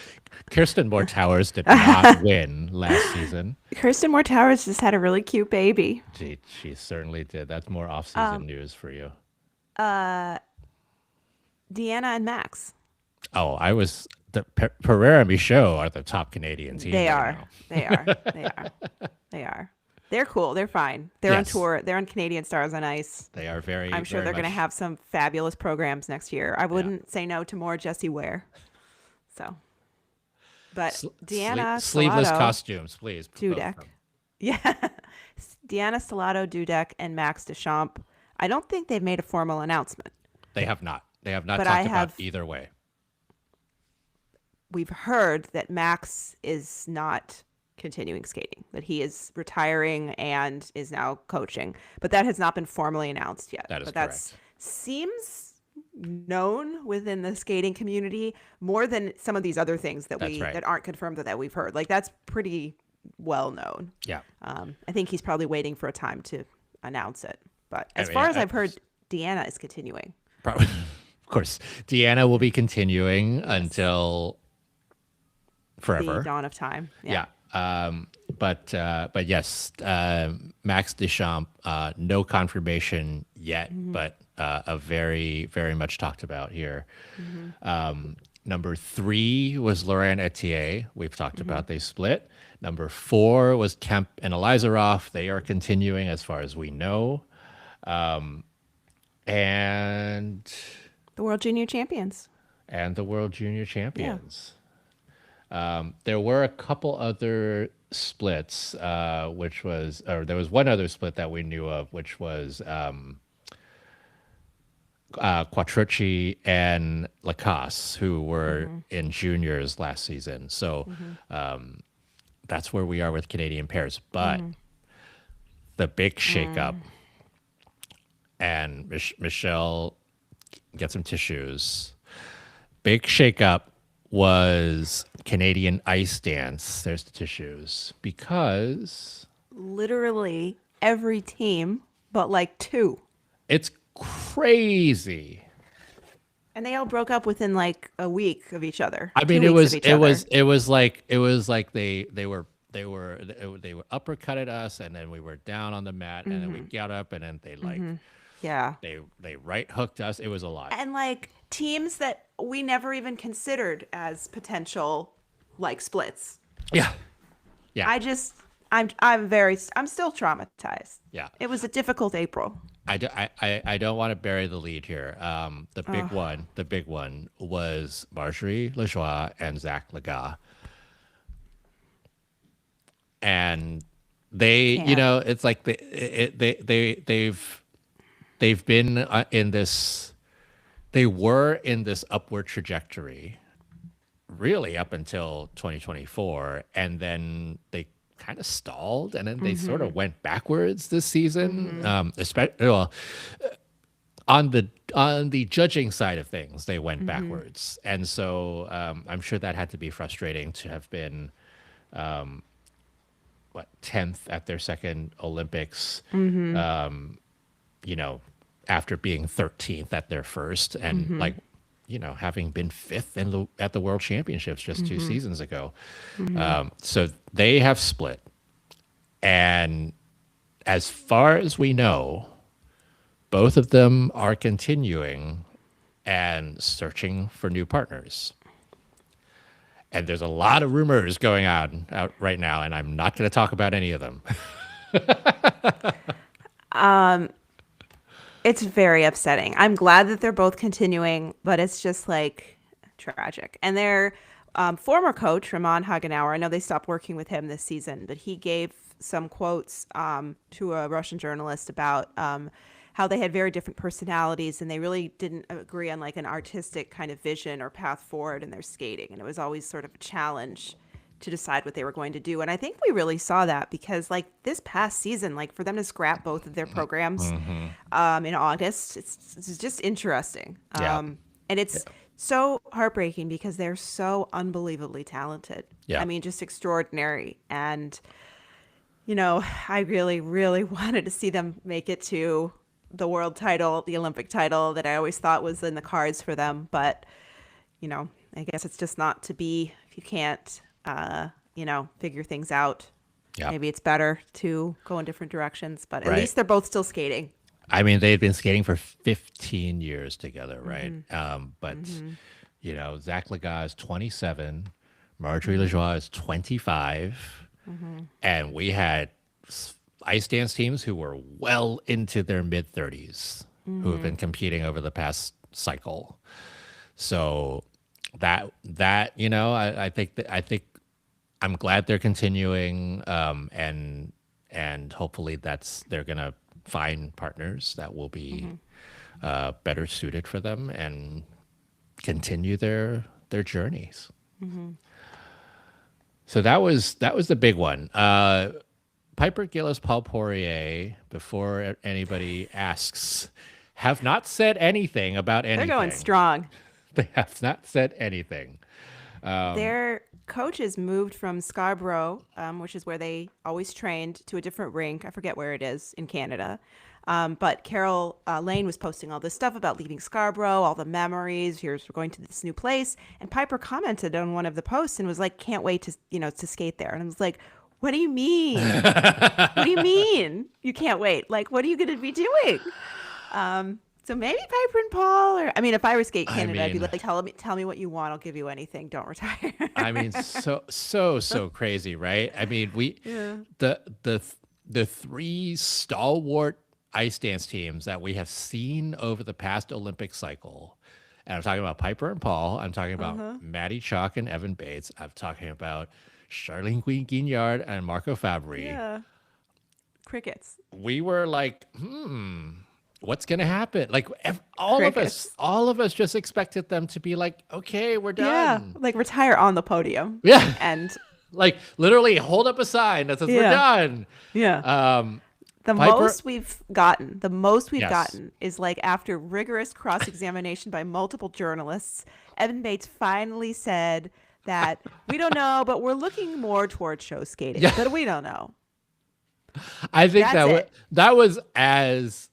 Speaker 1: Kirsten Moore Towers did not win last season.
Speaker 2: Kirsten Moore Towers just had a really cute baby.
Speaker 1: She certainly did. That's more off-season
Speaker 2: Um,
Speaker 1: news for you.
Speaker 2: uh, Deanna and Max.
Speaker 1: Oh, I was the Pereira and Michaud are the top Canadian team
Speaker 2: They
Speaker 1: right
Speaker 2: are.
Speaker 1: now.
Speaker 2: They are. They are. They are. They're cool. They're fine. They're on
Speaker 1: Yes,
Speaker 2: tour. They're on Canadian Stars on Ice.
Speaker 1: they are very
Speaker 2: I'm sure
Speaker 1: very
Speaker 2: they're going to
Speaker 1: much.
Speaker 2: have some fabulous programs next year. I
Speaker 1: Yeah.
Speaker 2: wouldn't say no to more Jessie Ware. So, but Deanna
Speaker 1: Sleeveless
Speaker 2: Stellato,
Speaker 1: costumes, please. Both of
Speaker 2: Dudek.
Speaker 1: them.
Speaker 2: Yeah. Deanna Stellato, Dudek, and Max Deschamps. I don't think they've made a formal announcement,
Speaker 1: They have not. They have not
Speaker 2: but I
Speaker 1: talked about
Speaker 2: have,
Speaker 1: either way.
Speaker 2: we've heard that Max is not continuing skating, that he is retiring and is now coaching, but that has not been formally announced yet.
Speaker 1: That is
Speaker 2: But that's
Speaker 1: correct.
Speaker 2: seems known within the skating community more than some of these other things that
Speaker 1: That's
Speaker 2: we
Speaker 1: right.
Speaker 2: that aren't confirmed that we've heard. Like that's pretty well known.
Speaker 1: Yeah.
Speaker 2: I think he's probably waiting for a time to announce it. But
Speaker 1: I
Speaker 2: as
Speaker 1: mean,
Speaker 2: far as I've heard, Deanna is continuing.
Speaker 1: probably, of course, Deanna will be continuing
Speaker 2: Yes,
Speaker 1: until
Speaker 2: the
Speaker 1: forever.
Speaker 2: dawn of time. Yeah.
Speaker 1: Yeah. But yes, Max Deschamps, no confirmation yet,
Speaker 2: Mm-hmm.
Speaker 1: but a very very much talked about here.
Speaker 2: Mm-hmm.
Speaker 1: Number 3 was Laurent Etier. We've talked
Speaker 2: Mm-hmm.
Speaker 1: about they split. Number 4 was Kemp and Elizarov. They are continuing as far as we know. And
Speaker 2: The World Junior Champions.
Speaker 1: the World Junior
Speaker 2: Yeah.
Speaker 1: Champions. There were a couple other splits, which was, or there was one other split that we knew of, which was Quattrucci and Lacasse, who were
Speaker 2: Mm-hmm.
Speaker 1: in juniors last season. So
Speaker 2: Mm-hmm.
Speaker 1: that's where we are with Canadian pairs. But
Speaker 2: Mm-hmm.
Speaker 1: the big shakeup,
Speaker 2: Mm.
Speaker 1: and Michelle, get some tissues. Big shakeup was Canadian ice dance. There's the tissues because
Speaker 2: Literally every team, but like two.
Speaker 1: it's crazy.
Speaker 2: And they all broke up within like a week of each other,
Speaker 1: I mean,
Speaker 2: 2 weeks of each other.
Speaker 1: it was like they were uppercutted us, and then we were down on the mat, and then we
Speaker 2: Mm-hmm.
Speaker 1: got up, and then they like
Speaker 2: Mm-hmm. Yeah.
Speaker 1: they right hooked us. It was a lot.
Speaker 2: And like teams that we never even considered as potential like splits.
Speaker 1: Yeah, yeah,
Speaker 2: I just I'm still traumatized.
Speaker 1: yeah.
Speaker 2: It was a difficult April.
Speaker 1: I don't want to bury the lead here.
Speaker 2: Oh,
Speaker 1: The big one was Marjorie, Lajoie, and Zach Lagha. And they,
Speaker 2: can't.
Speaker 1: it's like they've been in this, they were in this upward trajectory really up until 2024, and then they kind of stalled, and then they sort
Speaker 2: Mm-hmm.
Speaker 1: of went backwards this season.
Speaker 2: Mm-hmm.
Speaker 1: Especially, well, on the judging side of things, they went
Speaker 2: Mm-hmm.
Speaker 1: backwards, and so I'm sure that had to be frustrating to have been what 10th at their second Olympics,
Speaker 2: Mm-hmm.
Speaker 1: you know, after being 13th at their first, and
Speaker 2: Mm-hmm.
Speaker 1: like, having been fifth at the World Championships just 2 seasons ago.
Speaker 2: Mm-hmm.
Speaker 1: So they have split, and as far as we know, both of them are continuing and searching for new partners. And there's a lot of rumors going on out right now, and I'm not going to talk about any of them.
Speaker 2: It's very upsetting. I'm glad that they're both continuing, but it's just like tragic. And their former coach, Ramon Hagenauer, I know they stopped working with him this season, but he gave some quotes to a Russian journalist about how they had very different personalities and they really didn't agree on like an artistic kind of vision or path forward in their skating. And it was always sort of a challenge to decide what they were going to do. And I think we really saw that because like this past season, like for them to scrap both of their programs
Speaker 1: Mm-hmm.
Speaker 2: in August, it's just interesting.
Speaker 1: Yeah.
Speaker 2: And it's so heartbreaking because they're so unbelievably talented. I
Speaker 1: Yeah.
Speaker 2: mean, just extraordinary. And, you know, I really, really wanted to see them make it to the world title, the Olympic title that I always thought was in the cards for them. But, you know, I guess it's just not to be if you can't, you know, figure things out.
Speaker 1: Yeah.
Speaker 2: Maybe it's better to go in different directions, but at
Speaker 1: Right.
Speaker 2: least they're both still skating.
Speaker 1: I mean, they've been skating for 15 years together, right?
Speaker 2: Mm-hmm.
Speaker 1: But
Speaker 2: Mm-hmm.
Speaker 1: Zach Lagha is 27, Marjorie
Speaker 2: Mm-hmm.
Speaker 1: Lajoie is 25,
Speaker 2: Mm-hmm.
Speaker 1: and we had ice dance teams who were well into their mid 30s who have
Speaker 2: Mm-hmm.
Speaker 1: been competing over the past cycle. So I think I'm glad they're continuing, and hopefully they're gonna find partners that will be
Speaker 2: Mm-hmm.
Speaker 1: better suited for them and continue their journeys.
Speaker 2: Mm-hmm.
Speaker 1: So that was the big one. Piper Gillis, Paul Poirier, before anybody asks, have not said anything about
Speaker 2: They're going
Speaker 1: anything.
Speaker 2: strong.
Speaker 1: They have not said anything.
Speaker 2: Their coaches moved from Scarborough, which is where they always trained, to a different rink. I forget where it is in Canada. But Carol Lane was posting all this stuff about leaving Scarborough, all the memories. Here's we're going to this new place. And Piper commented on one of the posts and was like, "Can't wait to to skate there." And I was like, "What do you mean? What do you mean you can't wait? Like, what are you going to be doing?" So maybe Piper and Paul, or I mean, if I were Skate
Speaker 1: I
Speaker 2: Canada, I'd be
Speaker 1: mean,
Speaker 2: like, tell me what you want. I'll give you anything. Don't retire."
Speaker 1: so crazy, right? I mean,
Speaker 2: Yeah.
Speaker 1: the three stalwart ice dance teams that we have seen over the past Olympic cycle, and I'm talking about Piper and Paul, I'm talking about
Speaker 2: Uh-huh.
Speaker 1: Maddie Chalk and Evan Bates, I'm talking about Charlene Queen Guignard and Marco Fabri.
Speaker 2: Yeah. Crickets.
Speaker 1: We were like, what's gonna happen? Like
Speaker 2: Crickets.
Speaker 1: all of us just expected them to be like, okay, we're
Speaker 2: Yeah.
Speaker 1: done.
Speaker 2: Like retire on the podium.
Speaker 1: Yeah.
Speaker 2: And
Speaker 1: Like literally hold up a sign that says we're
Speaker 2: yeah.
Speaker 1: done.
Speaker 2: Yeah.
Speaker 1: Um,
Speaker 2: The
Speaker 1: Piper,
Speaker 2: the most we've
Speaker 1: yes.
Speaker 2: gotten is like after rigorous cross examination by multiple journalists, Evan Bates finally said that we don't know, but we're looking more towards show skating,
Speaker 1: Yeah,
Speaker 2: but we don't know.
Speaker 1: I think
Speaker 2: That's it.
Speaker 1: that was as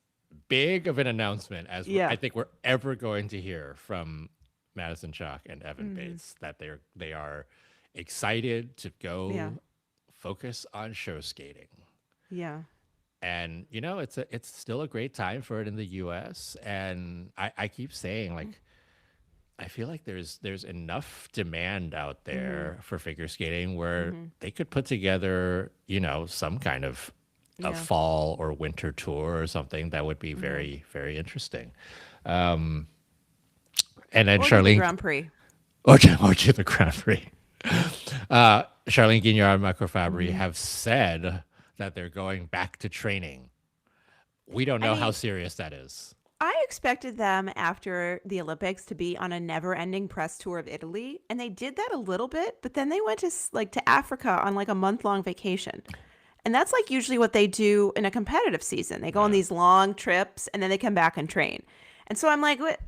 Speaker 1: big of an announcement as
Speaker 2: Yeah.
Speaker 1: I think we're ever going to hear from Madison Chalk and Evan
Speaker 2: Hmm.
Speaker 1: Bates, that they are excited to
Speaker 2: Yeah.
Speaker 1: go focus on show skating.
Speaker 2: Yeah.
Speaker 1: And it's still a great time for it in the US, and I keep saying, like, I feel like there's enough demand out
Speaker 2: Hmm.
Speaker 1: there for figure skating where
Speaker 2: Hmm.
Speaker 1: they could put together, some kind of a
Speaker 2: Yeah.
Speaker 1: fall or winter tour or something that would be
Speaker 2: Hmm.
Speaker 1: very, very interesting. And then
Speaker 2: Or do the
Speaker 1: Charlene,
Speaker 2: Grand Prix.
Speaker 1: or to the Grand Prix. Charlene Guignard and Marco Fabri
Speaker 2: Hmm.
Speaker 1: have said that they're going back to training. We don't
Speaker 2: I
Speaker 1: know how
Speaker 2: mean,
Speaker 1: serious that is.
Speaker 2: I expected them after the Olympics to be on a never-ending press tour of Italy, and they did that a little bit, but then they went to like to Africa on like a month-long vacation. And that's like usually what they do in a competitive season. They go on
Speaker 1: Yeah.
Speaker 2: these long trips and then they come back and train. And so I'm like, what?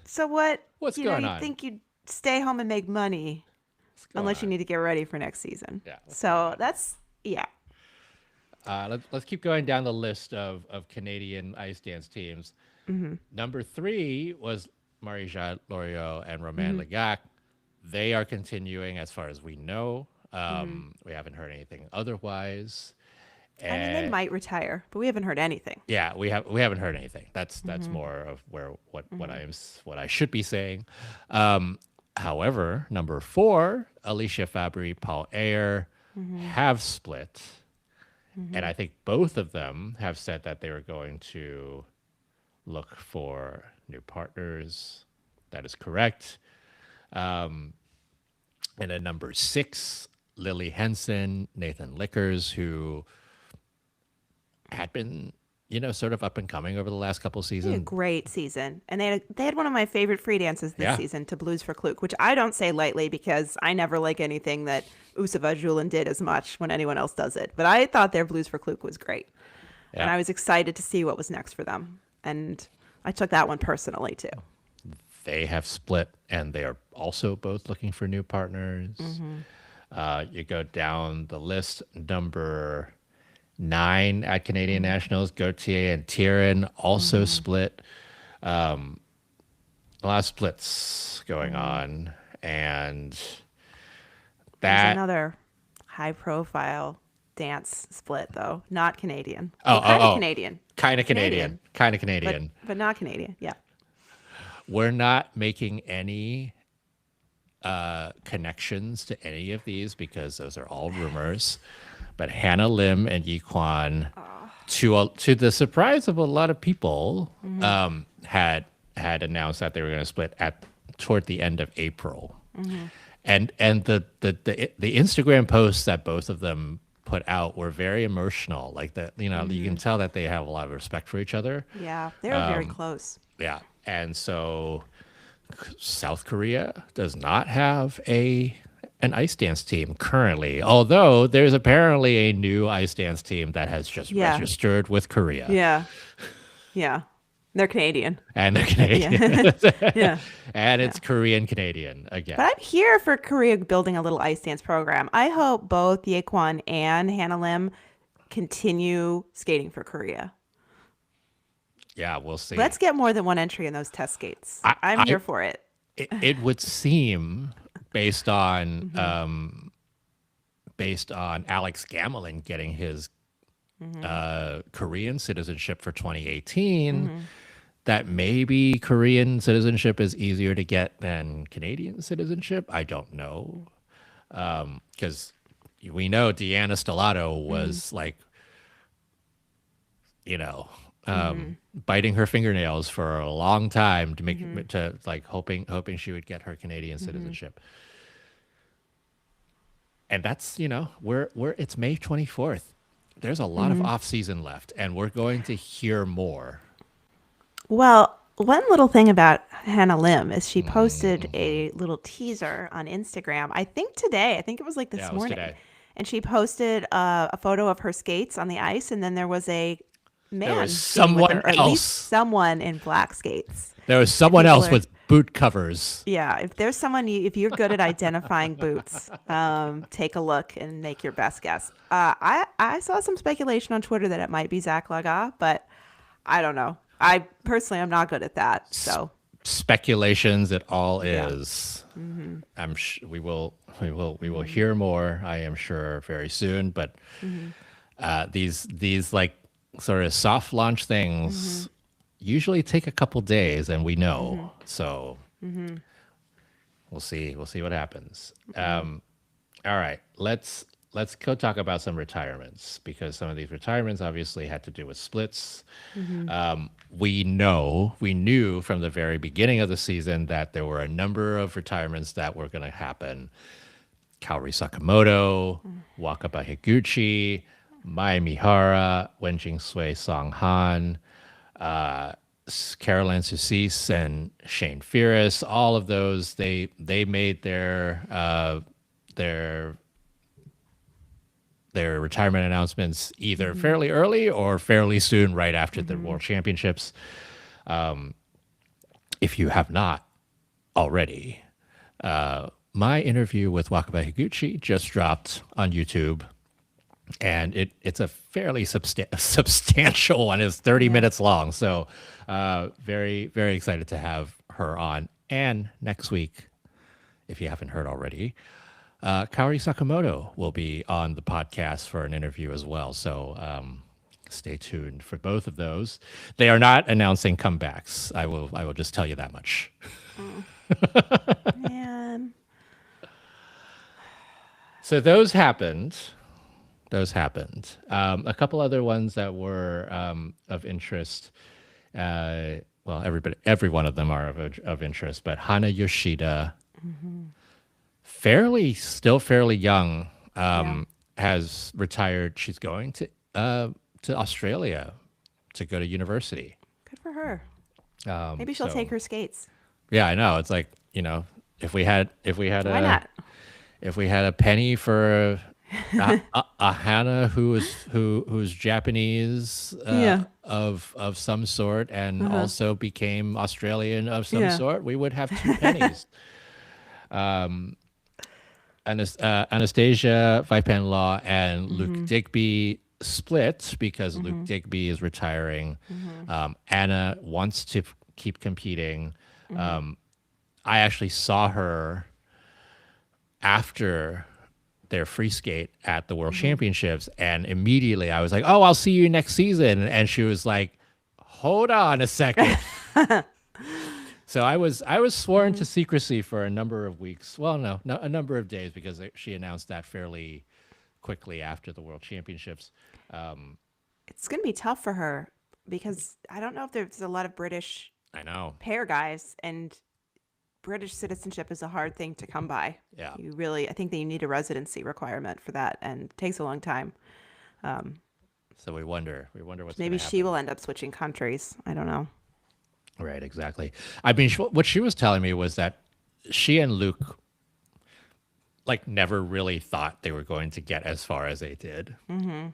Speaker 2: So what?
Speaker 1: What's going
Speaker 2: You'd
Speaker 1: on?
Speaker 2: think you'd stay home and make money
Speaker 1: What's going
Speaker 2: unless you
Speaker 1: on?
Speaker 2: need to get ready for next season.
Speaker 1: Yeah, what's going
Speaker 2: So
Speaker 1: on?
Speaker 2: that's, yeah.
Speaker 1: Let's keep going down the list of Canadian ice dance teams.
Speaker 2: Hmm.
Speaker 1: Number 3 was Marie-Jade Loriot and Romain
Speaker 2: Hmm.
Speaker 1: Legac. They are continuing as far as we know.
Speaker 2: Hmm.
Speaker 1: We haven't heard anything otherwise.
Speaker 2: I mean, they
Speaker 1: And
Speaker 2: might retire, but we haven't heard anything.
Speaker 1: yeah, we haven't heard anything. That's
Speaker 2: Hmm.
Speaker 1: more of where
Speaker 2: Hmm.
Speaker 1: what I should be saying. However, number 4, Alicia Fabry, Paul Ayer
Speaker 2: Hmm.
Speaker 1: have split, and
Speaker 2: Hmm.
Speaker 1: I think both of them have said that they were going to look for new partners. That is correct. And then number 6, Lily Henson, Nathan Lickers, who had been, sort of up and coming over the last couple
Speaker 2: They had a
Speaker 1: seasons.
Speaker 2: great season, and they had one of my favorite free dances this
Speaker 1: Yeah.
Speaker 2: season to Blues for Kluk, which I don't say lightly because I never like anything that Usava Julin did as much when anyone else does it. But I thought their Blues for Kluk was great, and
Speaker 1: Yeah.
Speaker 2: I was excited to see what was next for them. And I took that one personally too.
Speaker 1: They have split and they are also both looking for new partners. You go down the list, number 9 at Canadian Nationals, Gauthier and Tyrion also split. A lot of splits going on. And
Speaker 2: There's
Speaker 1: that,
Speaker 2: another high-profile dance split though, not Canadian.
Speaker 1: oh,
Speaker 2: Well,
Speaker 1: oh,
Speaker 2: kind of
Speaker 1: oh,
Speaker 2: Canadian,
Speaker 1: kind of Canadian,
Speaker 2: Canadian,
Speaker 1: kind of
Speaker 2: but
Speaker 1: Canadian.
Speaker 2: but not Canadian. Yeah.
Speaker 1: We're not making any connections to any of these because those are all rumors. But Hannah Lim and Yiquan, to the surprise of a lot of people, had announced that they were going to split at toward the end of April. And the Instagram posts that both of them put out were very emotional. Like that, you can tell that they have a lot of respect for each other.
Speaker 2: Yeah, they were very close.
Speaker 1: Yeah. And so South Korea does not have an ice dance team currently, although there's apparently a new ice dance team that has just
Speaker 2: Yeah.
Speaker 1: registered with Korea.
Speaker 2: Yeah. Yeah. They're Canadian.
Speaker 1: And they're Canadian.
Speaker 2: Yeah. Yeah.
Speaker 1: And it's Korean Canadian again.
Speaker 2: But I'm here for Korea building a little ice dance program. I hope both Yekwon and Hannah Lim continue skating for Korea.
Speaker 1: Yeah, we'll see.
Speaker 2: Let's get more than one entry in those test skates.
Speaker 1: I-
Speaker 2: I'm here for it.
Speaker 1: it would seem based on Alex Gamelin getting his Korean citizenship for 2018 that maybe Korean citizenship is easier to get than Canadian citizenship. I don't know. Because we know Deanna Stellato was like, biting her fingernails for a long time to make to like hoping she would get her Canadian citizenship. And that's, we're it's May 24th. There's a lot of off season left, and we're going to hear more.
Speaker 2: Well, one little thing about Hannah Lim is she posted a little teaser on Instagram. I think today. I think it was like this
Speaker 1: Yeah, it was
Speaker 2: morning.
Speaker 1: today.
Speaker 2: And she posted a photo of her skates on the ice, and then there was a man
Speaker 1: was
Speaker 2: skating with
Speaker 1: someone
Speaker 2: her, or at
Speaker 1: else.
Speaker 2: least someone in black skates.
Speaker 1: There was someone
Speaker 2: People
Speaker 1: else
Speaker 2: are-
Speaker 1: with boot covers.
Speaker 2: Yeah, if there's someone, if you're good at identifying boots, take a look and make your best guess. I saw some speculation on Twitter that it might be Zach Lagha, but I don't know. I personally am not good at that. So
Speaker 1: Speculations, it all
Speaker 2: Yeah.
Speaker 1: is. We will hear more. I am sure very soon. But these like sort of soft launch things usually take a couple days, and we know. So we'll see. We'll see what happens. All right, let's go talk about some retirements, because some of these retirements obviously had to do with splits. We knew from the very beginning of the season that there were a number of retirements that were going to happen. Kaori Sakamoto, Wakaba Higuchi, Mai Mihara, Wenjing Sui Song Han, Caroline Suisse, and Shane Fierce. All of those, they made their retirement announcements either fairly early or fairly soon, right after the World Championships. If you have not already, my interview with Wakaba Higuchi just dropped on YouTube, and it's a fairly substantial one. It's 30 minutes long, so very, very excited to have her on. And next week, if you haven't heard already, Kaori Sakamoto will be on the podcast for an interview as well. So stay tuned for both of those. They are not announcing comebacks. I will just tell you that much.
Speaker 2: man,
Speaker 1: So those happened. A couple other ones that were of interest. Well, every one of them are of interest. But Hana Yoshida, still fairly young, has retired. She's going to Australia to go to university.
Speaker 2: Good for her. Maybe she'll take
Speaker 1: So
Speaker 2: her skates.
Speaker 1: yeah, I know. It's like, if we had
Speaker 2: Why not?
Speaker 1: a penny for a Hannah who's Japanese
Speaker 2: Yeah.
Speaker 1: of some sort and
Speaker 2: Uh-huh.
Speaker 1: also became Australian of some
Speaker 2: Yeah.
Speaker 1: sort, we would have two pennies. Anastasia Vaipanlaw and Luke
Speaker 2: Mm-hmm.
Speaker 1: Digby split because Luke
Speaker 2: Mm-hmm.
Speaker 1: Digby is retiring.
Speaker 2: Mm-hmm.
Speaker 1: Anna wants to keep competing.
Speaker 2: Mm-hmm.
Speaker 1: I actually saw her after their free skate at the World
Speaker 2: Mm-hmm.
Speaker 1: Championships, and immediately I was like, "Oh, I'll see you next season." And she was like, "Hold on a second." So I was sworn
Speaker 2: Mm-hmm.
Speaker 1: to secrecy for a number of weeks. Well, no, a number of days because she announced that fairly quickly after the World Championships.
Speaker 2: It's going to be tough for her because I don't know if there's a lot of British
Speaker 1: I know.
Speaker 2: pair guys, and British citizenship is a hard thing to come by.
Speaker 1: Yeah.
Speaker 2: I think that you need a residency requirement for that, and it takes a long time. Um,
Speaker 1: So we wonder what's going
Speaker 2: Maybe
Speaker 1: to
Speaker 2: she
Speaker 1: happen.
Speaker 2: will end up switching countries. I don't know.
Speaker 1: Right, exactly. I mean, what she was telling me was that she and Luke like never really thought they were going to get as far as they did.
Speaker 2: Mm-hmm.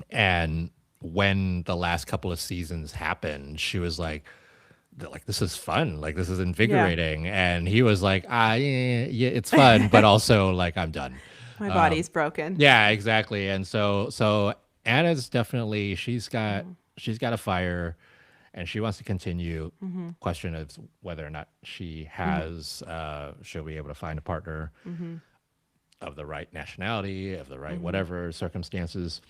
Speaker 1: And when the last couple of seasons happened, she was like this is fun, like this is
Speaker 2: Yeah,
Speaker 1: invigorating. And he was like, yeah, it's fun, but also like I'm done.
Speaker 2: my body's broken.
Speaker 1: Yeah, exactly. And so Anna's definitely
Speaker 2: Mm-hmm.
Speaker 1: she's got a fire, and she wants to continue.
Speaker 2: Mm-hmm.
Speaker 1: Question is whether or not
Speaker 2: Mm-hmm.
Speaker 1: she'll be able to find a partner
Speaker 2: Mm-hmm.
Speaker 1: of the right nationality, of the right
Speaker 2: Mm-hmm.
Speaker 1: whatever circumstances.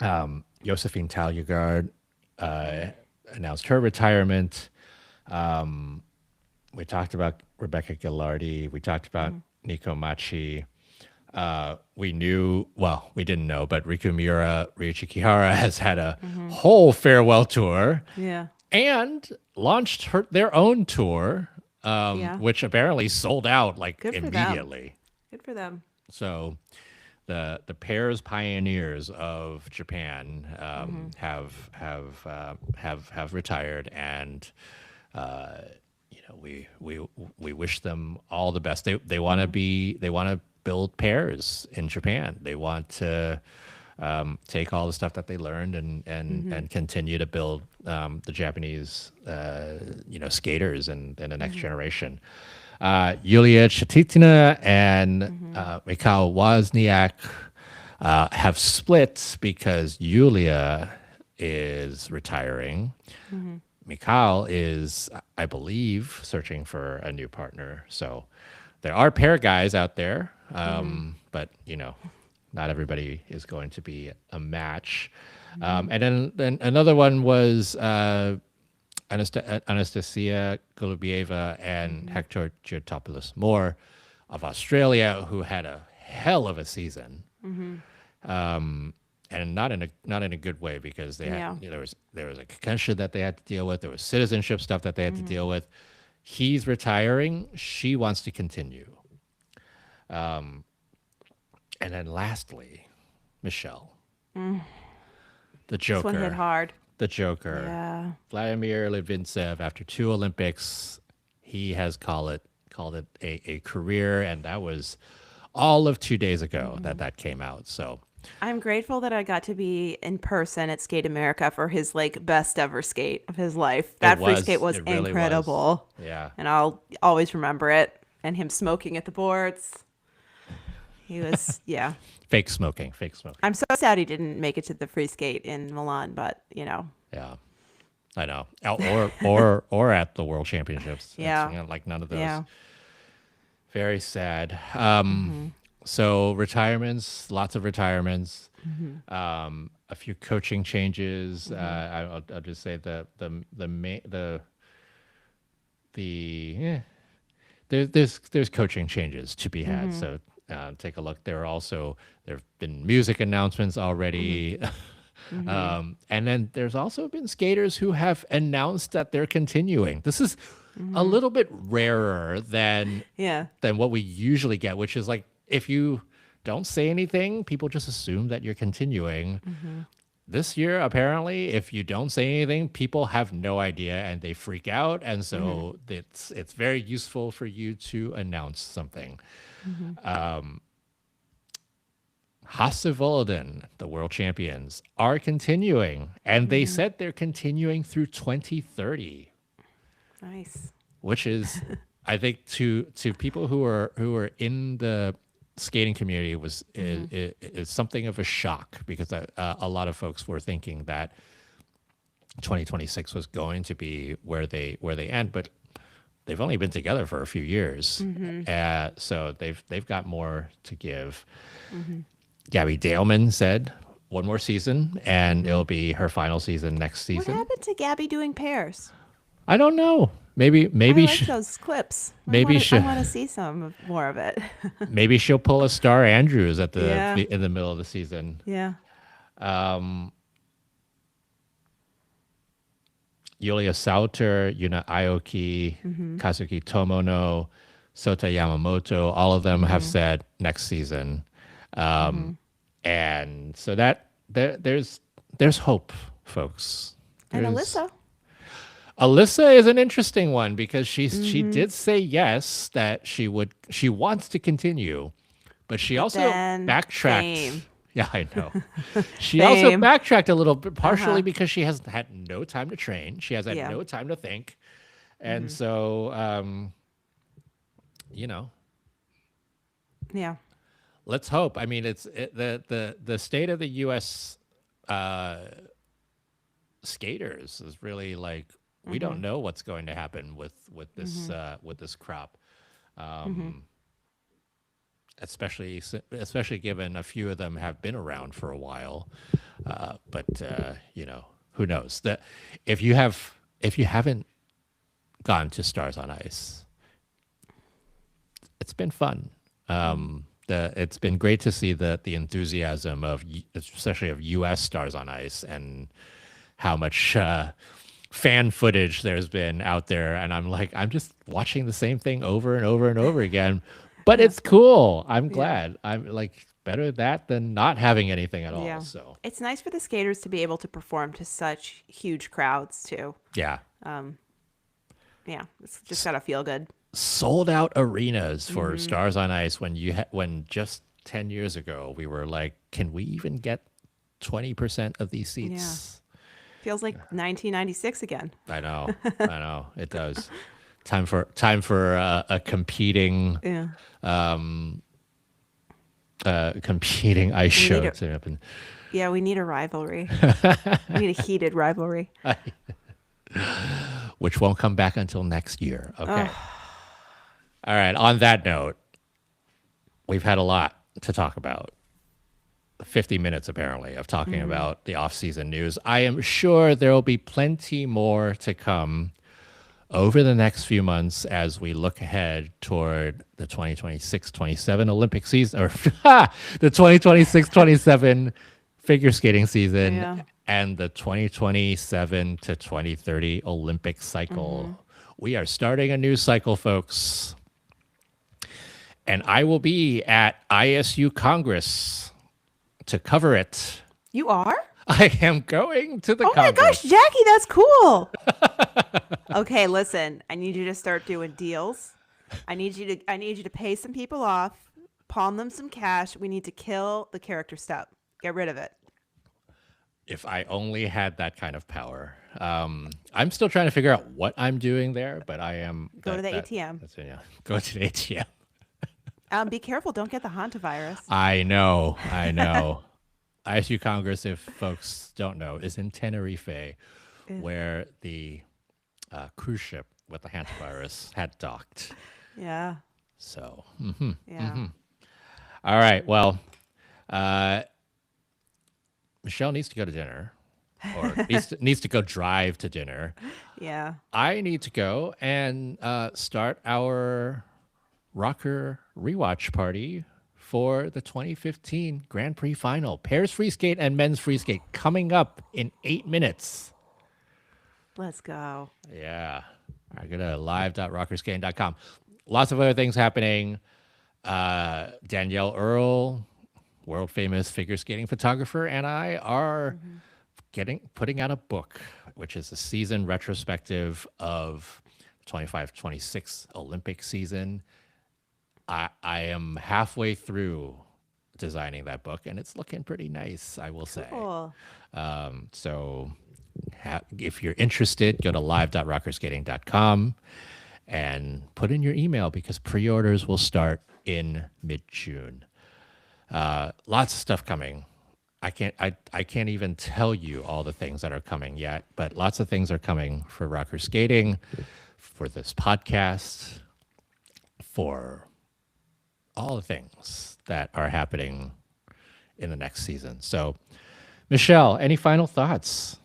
Speaker 1: Josephine Taljagaard uh, announced her retirement. We talked about Rebecca Gillardi. We talked about
Speaker 2: Mm-hmm.
Speaker 1: Nico Machi. We didn't know, but Riku Miura, Ryuichi Kihara has had a
Speaker 2: Mm-hmm.
Speaker 1: whole farewell tour
Speaker 2: Yeah.
Speaker 1: and launched their own tour,
Speaker 2: Yeah.
Speaker 1: which apparently sold out like
Speaker 2: Good for them.
Speaker 1: immediately.
Speaker 2: Good for them.
Speaker 1: So the pairs pioneers of Japan
Speaker 2: Mm-hmm.
Speaker 1: have retired, and we wish them all the best. They want to
Speaker 2: Mm-hmm.
Speaker 1: build pairs in Japan. They want to take all the stuff that they learned
Speaker 2: Mm-hmm.
Speaker 1: and continue to build the Japanese skaters and the next
Speaker 2: Mm-hmm.
Speaker 1: generation. Yulia Chatitina and
Speaker 2: Mm-hmm.
Speaker 1: Mikhail Wozniak have split because Yulia is retiring.
Speaker 2: Mm-hmm.
Speaker 1: Mikhail is, I believe, searching for a new partner. So there are pair guys out there,
Speaker 2: Mm-hmm.
Speaker 1: but not everybody is going to be a match.
Speaker 2: Mm-hmm.
Speaker 1: And then another one was Anastasia Golubieva and
Speaker 2: Mm-hmm.
Speaker 1: Hector Giotopoulos Moore of Australia, who had a hell of a season,
Speaker 2: Mm-hmm.
Speaker 1: and not in a good way because they had
Speaker 2: Yeah.
Speaker 1: there was a concussion that they had to deal with. There was citizenship stuff that they had to
Speaker 2: Mm-hmm.
Speaker 1: deal with. He's retiring. She wants to continue. And then lastly, Michelle,
Speaker 2: Mm.
Speaker 1: the
Speaker 2: This one hit
Speaker 1: Joker,
Speaker 2: hard.
Speaker 1: the Joker,
Speaker 2: Yeah.
Speaker 1: Vladimir Livintsev. After two Olympics, he has called it a career, and that was all of 2 days ago
Speaker 2: Mm-hmm.
Speaker 1: that came out. So
Speaker 2: I'm grateful that I got to be in person at Skate America for his like best ever skate of his life. That free skate was
Speaker 1: it really was,
Speaker 2: incredible,
Speaker 1: yeah.
Speaker 2: and I'll always remember it. And him smoking at the boards. He was, yeah.
Speaker 1: Fake smoking, fake smoking.
Speaker 2: I'm so sad he didn't make it to the free skate in Milan, but
Speaker 1: Yeah, I know. Or at the World Championships. It's,
Speaker 2: yeah,
Speaker 1: like none of those.
Speaker 2: yeah.
Speaker 1: Very sad.
Speaker 2: Mm-hmm.
Speaker 1: So retirements, lots of retirements.
Speaker 2: Mm-hmm.
Speaker 1: A few coaching changes.
Speaker 2: Mm-hmm.
Speaker 1: I'll just say the there's coaching changes to be had.
Speaker 2: Mm-hmm.
Speaker 1: So take a look. There have been music announcements
Speaker 2: Mm-hmm.
Speaker 1: already.
Speaker 2: Mm-hmm.
Speaker 1: And then there's also been skaters who have announced that they're continuing. This is a
Speaker 2: Mm-hmm.
Speaker 1: little bit rarer
Speaker 2: Yeah.
Speaker 1: than what we usually get, which is like if you don't say anything, people just assume that you're continuing.
Speaker 2: Mm-hmm.
Speaker 1: this year, apparently, if you don't say anything, people have no idea and they freak out. And
Speaker 2: Mm-hmm.
Speaker 1: so it's very useful for you to announce something.
Speaker 2: Mm-hmm.
Speaker 1: Hassevolden, the world champions, are continuing, and they
Speaker 2: Mm-hmm.
Speaker 1: said they're continuing through 2030,
Speaker 2: Nice.
Speaker 1: which is, I think, to people who are in the skating community was
Speaker 2: Mm-hmm.
Speaker 1: is something of a shock because a lot of folks were thinking that 2026 was going to be where they end, but they've only been together for a few years,
Speaker 2: Mm-hmm.
Speaker 1: so they've got more to give.
Speaker 2: Mm-hmm.
Speaker 1: Gabby Daleman said one more season, and
Speaker 2: Mm-hmm.
Speaker 1: it'll be her final season next
Speaker 2: What
Speaker 1: season.
Speaker 2: happened to Gabby doing pairs?
Speaker 1: I don't know. Maybe
Speaker 2: I
Speaker 1: maybe
Speaker 2: like
Speaker 1: she,
Speaker 2: those clips.
Speaker 1: maybe
Speaker 2: I
Speaker 1: she,
Speaker 2: want to see more of it.
Speaker 1: maybe she'll pull a Star Andrews at
Speaker 2: Yeah.
Speaker 1: in the middle of the season.
Speaker 2: Yeah.
Speaker 1: Yulia Sauter, Yuna Aoki,
Speaker 2: Mm-hmm.
Speaker 1: Kazuki Tomono, Sota Yamamoto, all of them have
Speaker 2: Mm-hmm.
Speaker 1: said next season.
Speaker 2: Mm-hmm.
Speaker 1: And so there's hope, folks.
Speaker 2: And
Speaker 1: There's
Speaker 2: Alyssa.
Speaker 1: Alyssa is an interesting one because she
Speaker 2: Mm-hmm.
Speaker 1: did say yes that she wants to continue, but she
Speaker 2: But
Speaker 1: also
Speaker 2: then
Speaker 1: backtracked.
Speaker 2: fame.
Speaker 1: Yeah, I know. She also
Speaker 2: Fame.
Speaker 1: backtracked a little bit, partially
Speaker 2: Uh-huh.
Speaker 1: because she has had no time to train. She has had
Speaker 2: Yeah.
Speaker 1: no time to think, and
Speaker 2: Mm-hmm.
Speaker 1: so you know,
Speaker 2: Yeah.
Speaker 1: let's hope. I mean, the state of the U.S. Uh, skaters is really like we
Speaker 2: Mm-hmm.
Speaker 1: don't know what's going to happen
Speaker 2: Mm-hmm.
Speaker 1: with this crop,
Speaker 2: Mm-hmm.
Speaker 1: especially given a few of them have been around for a while. But who knows that if you haven't gone to Stars on Ice, it's been fun.
Speaker 2: Mm-hmm.
Speaker 1: It's been great to see the enthusiasm of especially of U.S. Stars on Ice and how much fan footage there's been out there, and I'm just watching the same thing over and over and over again, but
Speaker 2: Yeah.
Speaker 1: it's cool. I'm
Speaker 2: Yeah.
Speaker 1: glad. I'm like better that than not having anything at all.
Speaker 2: Yeah.
Speaker 1: So
Speaker 2: It's nice for the skaters to be able to perform to such huge crowds too.
Speaker 1: yeah,
Speaker 2: Um, yeah, it's just gotta feel good.
Speaker 1: sold out arenas for
Speaker 2: Mm-hmm.
Speaker 1: Stars on Ice when when just 10 years ago we were like, can we even get 20% of these
Speaker 2: Yeah.
Speaker 1: seats?
Speaker 2: Feels like 1996 again.
Speaker 1: I know it does. Time for a competing
Speaker 2: Yeah.
Speaker 1: competing ice
Speaker 2: We need
Speaker 1: show
Speaker 2: a
Speaker 1: to happen.
Speaker 2: Yeah, we need a rivalry. We need a heated rivalry.
Speaker 1: Which won't come back until next year. Okay.
Speaker 2: Oh,
Speaker 1: All right. On that note, we've had a lot to talk about. 50 minutes apparently of talking
Speaker 2: mm-hmm.
Speaker 1: about the off-season news. I am sure there will be plenty more to come over the next few months as we look ahead toward the 2026-27 Olympic season or the 2026-27 figure skating season
Speaker 2: Yeah.
Speaker 1: and the 2027 to 2030 Olympic
Speaker 2: Mm-hmm.
Speaker 1: cycle. We are starting a new cycle, folks. And I will be at ISU Congress to cover it.
Speaker 2: You are?
Speaker 1: I am going to the
Speaker 2: Oh my gosh,
Speaker 1: Congress.
Speaker 2: Jackie, that's cool. Okay, listen, I need you to start doing deals. I need you to pay some people off, pawn them some cash. We need to kill the character step. Get rid of it.
Speaker 1: If I only had that kind of power. I'm still trying to figure out what I'm doing there, but I am.
Speaker 2: Go to the ATM.
Speaker 1: That's it, yeah. Go to the ATM.
Speaker 2: Be careful, don't get the hantavirus.
Speaker 1: I know. I know. ISU Congress, if folks don't know, is in Tenerife,
Speaker 2: Yeah.
Speaker 1: where the cruise ship with the hantavirus had docked.
Speaker 2: Yeah.
Speaker 1: So,
Speaker 2: Yeah.
Speaker 1: all right. Well, Michelle needs to go to dinner, or needs to go drive to dinner.
Speaker 2: Yeah.
Speaker 1: I need to go and start our rocker rewatch party for the 2015 Grand Prix final. Pairs free skate and men's free skate coming up in 8 minutes.
Speaker 2: Let's go.
Speaker 1: Yeah. All right, go to live.rockerskating.com. Lots of other things happening. Danielle Earl, world famous figure skating photographer, and I are putting out a book, which is a season retrospective of 25-26 Olympic season. I am halfway through designing that book, and it's looking pretty nice, I will say.
Speaker 2: Cool.
Speaker 1: So if you're interested, go to live.rockerskating.com and put in your email because pre-orders will start in mid-June. Lots of stuff coming. I can't even tell you all the things that are coming yet, but lots of things are coming for rocker skating, for this podcast, for all the things that are happening in the next season. So, Michelle, any final thoughts?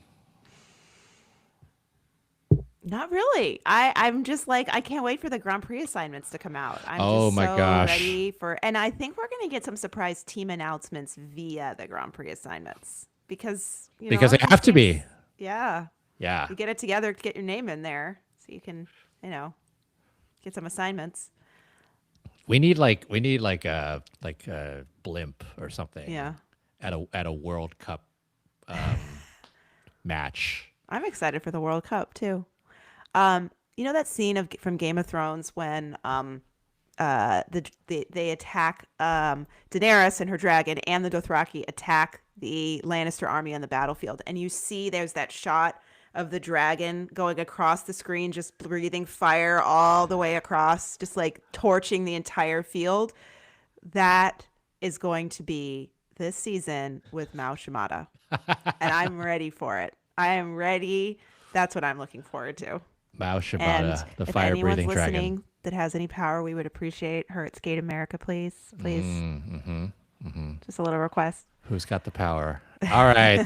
Speaker 2: Not really. I'm just like I can't wait for the Grand Prix assignments to come out. I'm
Speaker 1: Oh
Speaker 2: just
Speaker 1: my
Speaker 2: so
Speaker 1: gosh.
Speaker 2: ready for, and I think we're gonna get some surprise team announcements via the Grand Prix assignments because
Speaker 1: Because they
Speaker 2: some
Speaker 1: have to
Speaker 2: teams,
Speaker 1: be.
Speaker 2: yeah,
Speaker 1: Yeah.
Speaker 2: you get it together to get your name in there so you can you know get some assignments.
Speaker 1: We need like a blimp or something
Speaker 2: Yeah,
Speaker 1: at a World Cup um, match.
Speaker 2: I'm excited for the World Cup too. You know that scene of from Game of Thrones when they attack Daenerys and her dragon, and the Dothraki attack the Lannister army on the battlefield, and you see there's that shot of the dragon going across the screen, just breathing fire all the way across, just like torching the entire field. That is going to be this season with Mao Shimada, and I'm ready for it. I am ready. That's what I'm looking forward to.
Speaker 1: Mao
Speaker 2: And
Speaker 1: Shibata, the
Speaker 2: if
Speaker 1: fire
Speaker 2: anyone's
Speaker 1: breathing dragon.
Speaker 2: listening that has any power, we would appreciate her at Skate America, please. Please. Just a little request.
Speaker 1: Who's got the power? All right.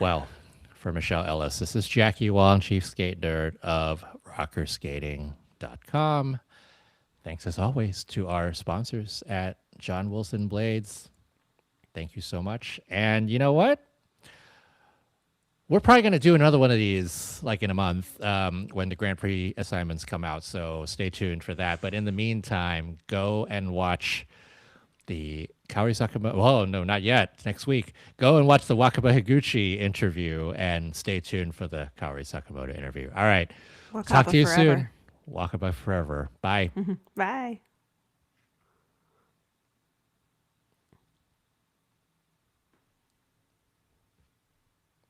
Speaker 1: Well, for Michelle Ellis, this is Jackie Wong, Chief Skate Nerd of rockerskating.com. Thanks as always to our sponsors at John Wilson Blades. Thank you so much. And you know what? We're probably going to do another one of these like in a month when the Grand Prix assignments come out. So stay tuned for that. But in the meantime, go and watch the Kaori Sakamoto. Oh, no, not yet. Next week. Go and watch the Wakaba Higuchi interview and stay tuned for the Kaori Sakamoto interview. All right. Talk to
Speaker 2: Wakaba
Speaker 1: you soon.
Speaker 2: forever.
Speaker 1: Wakaba forever. Bye.
Speaker 2: Bye.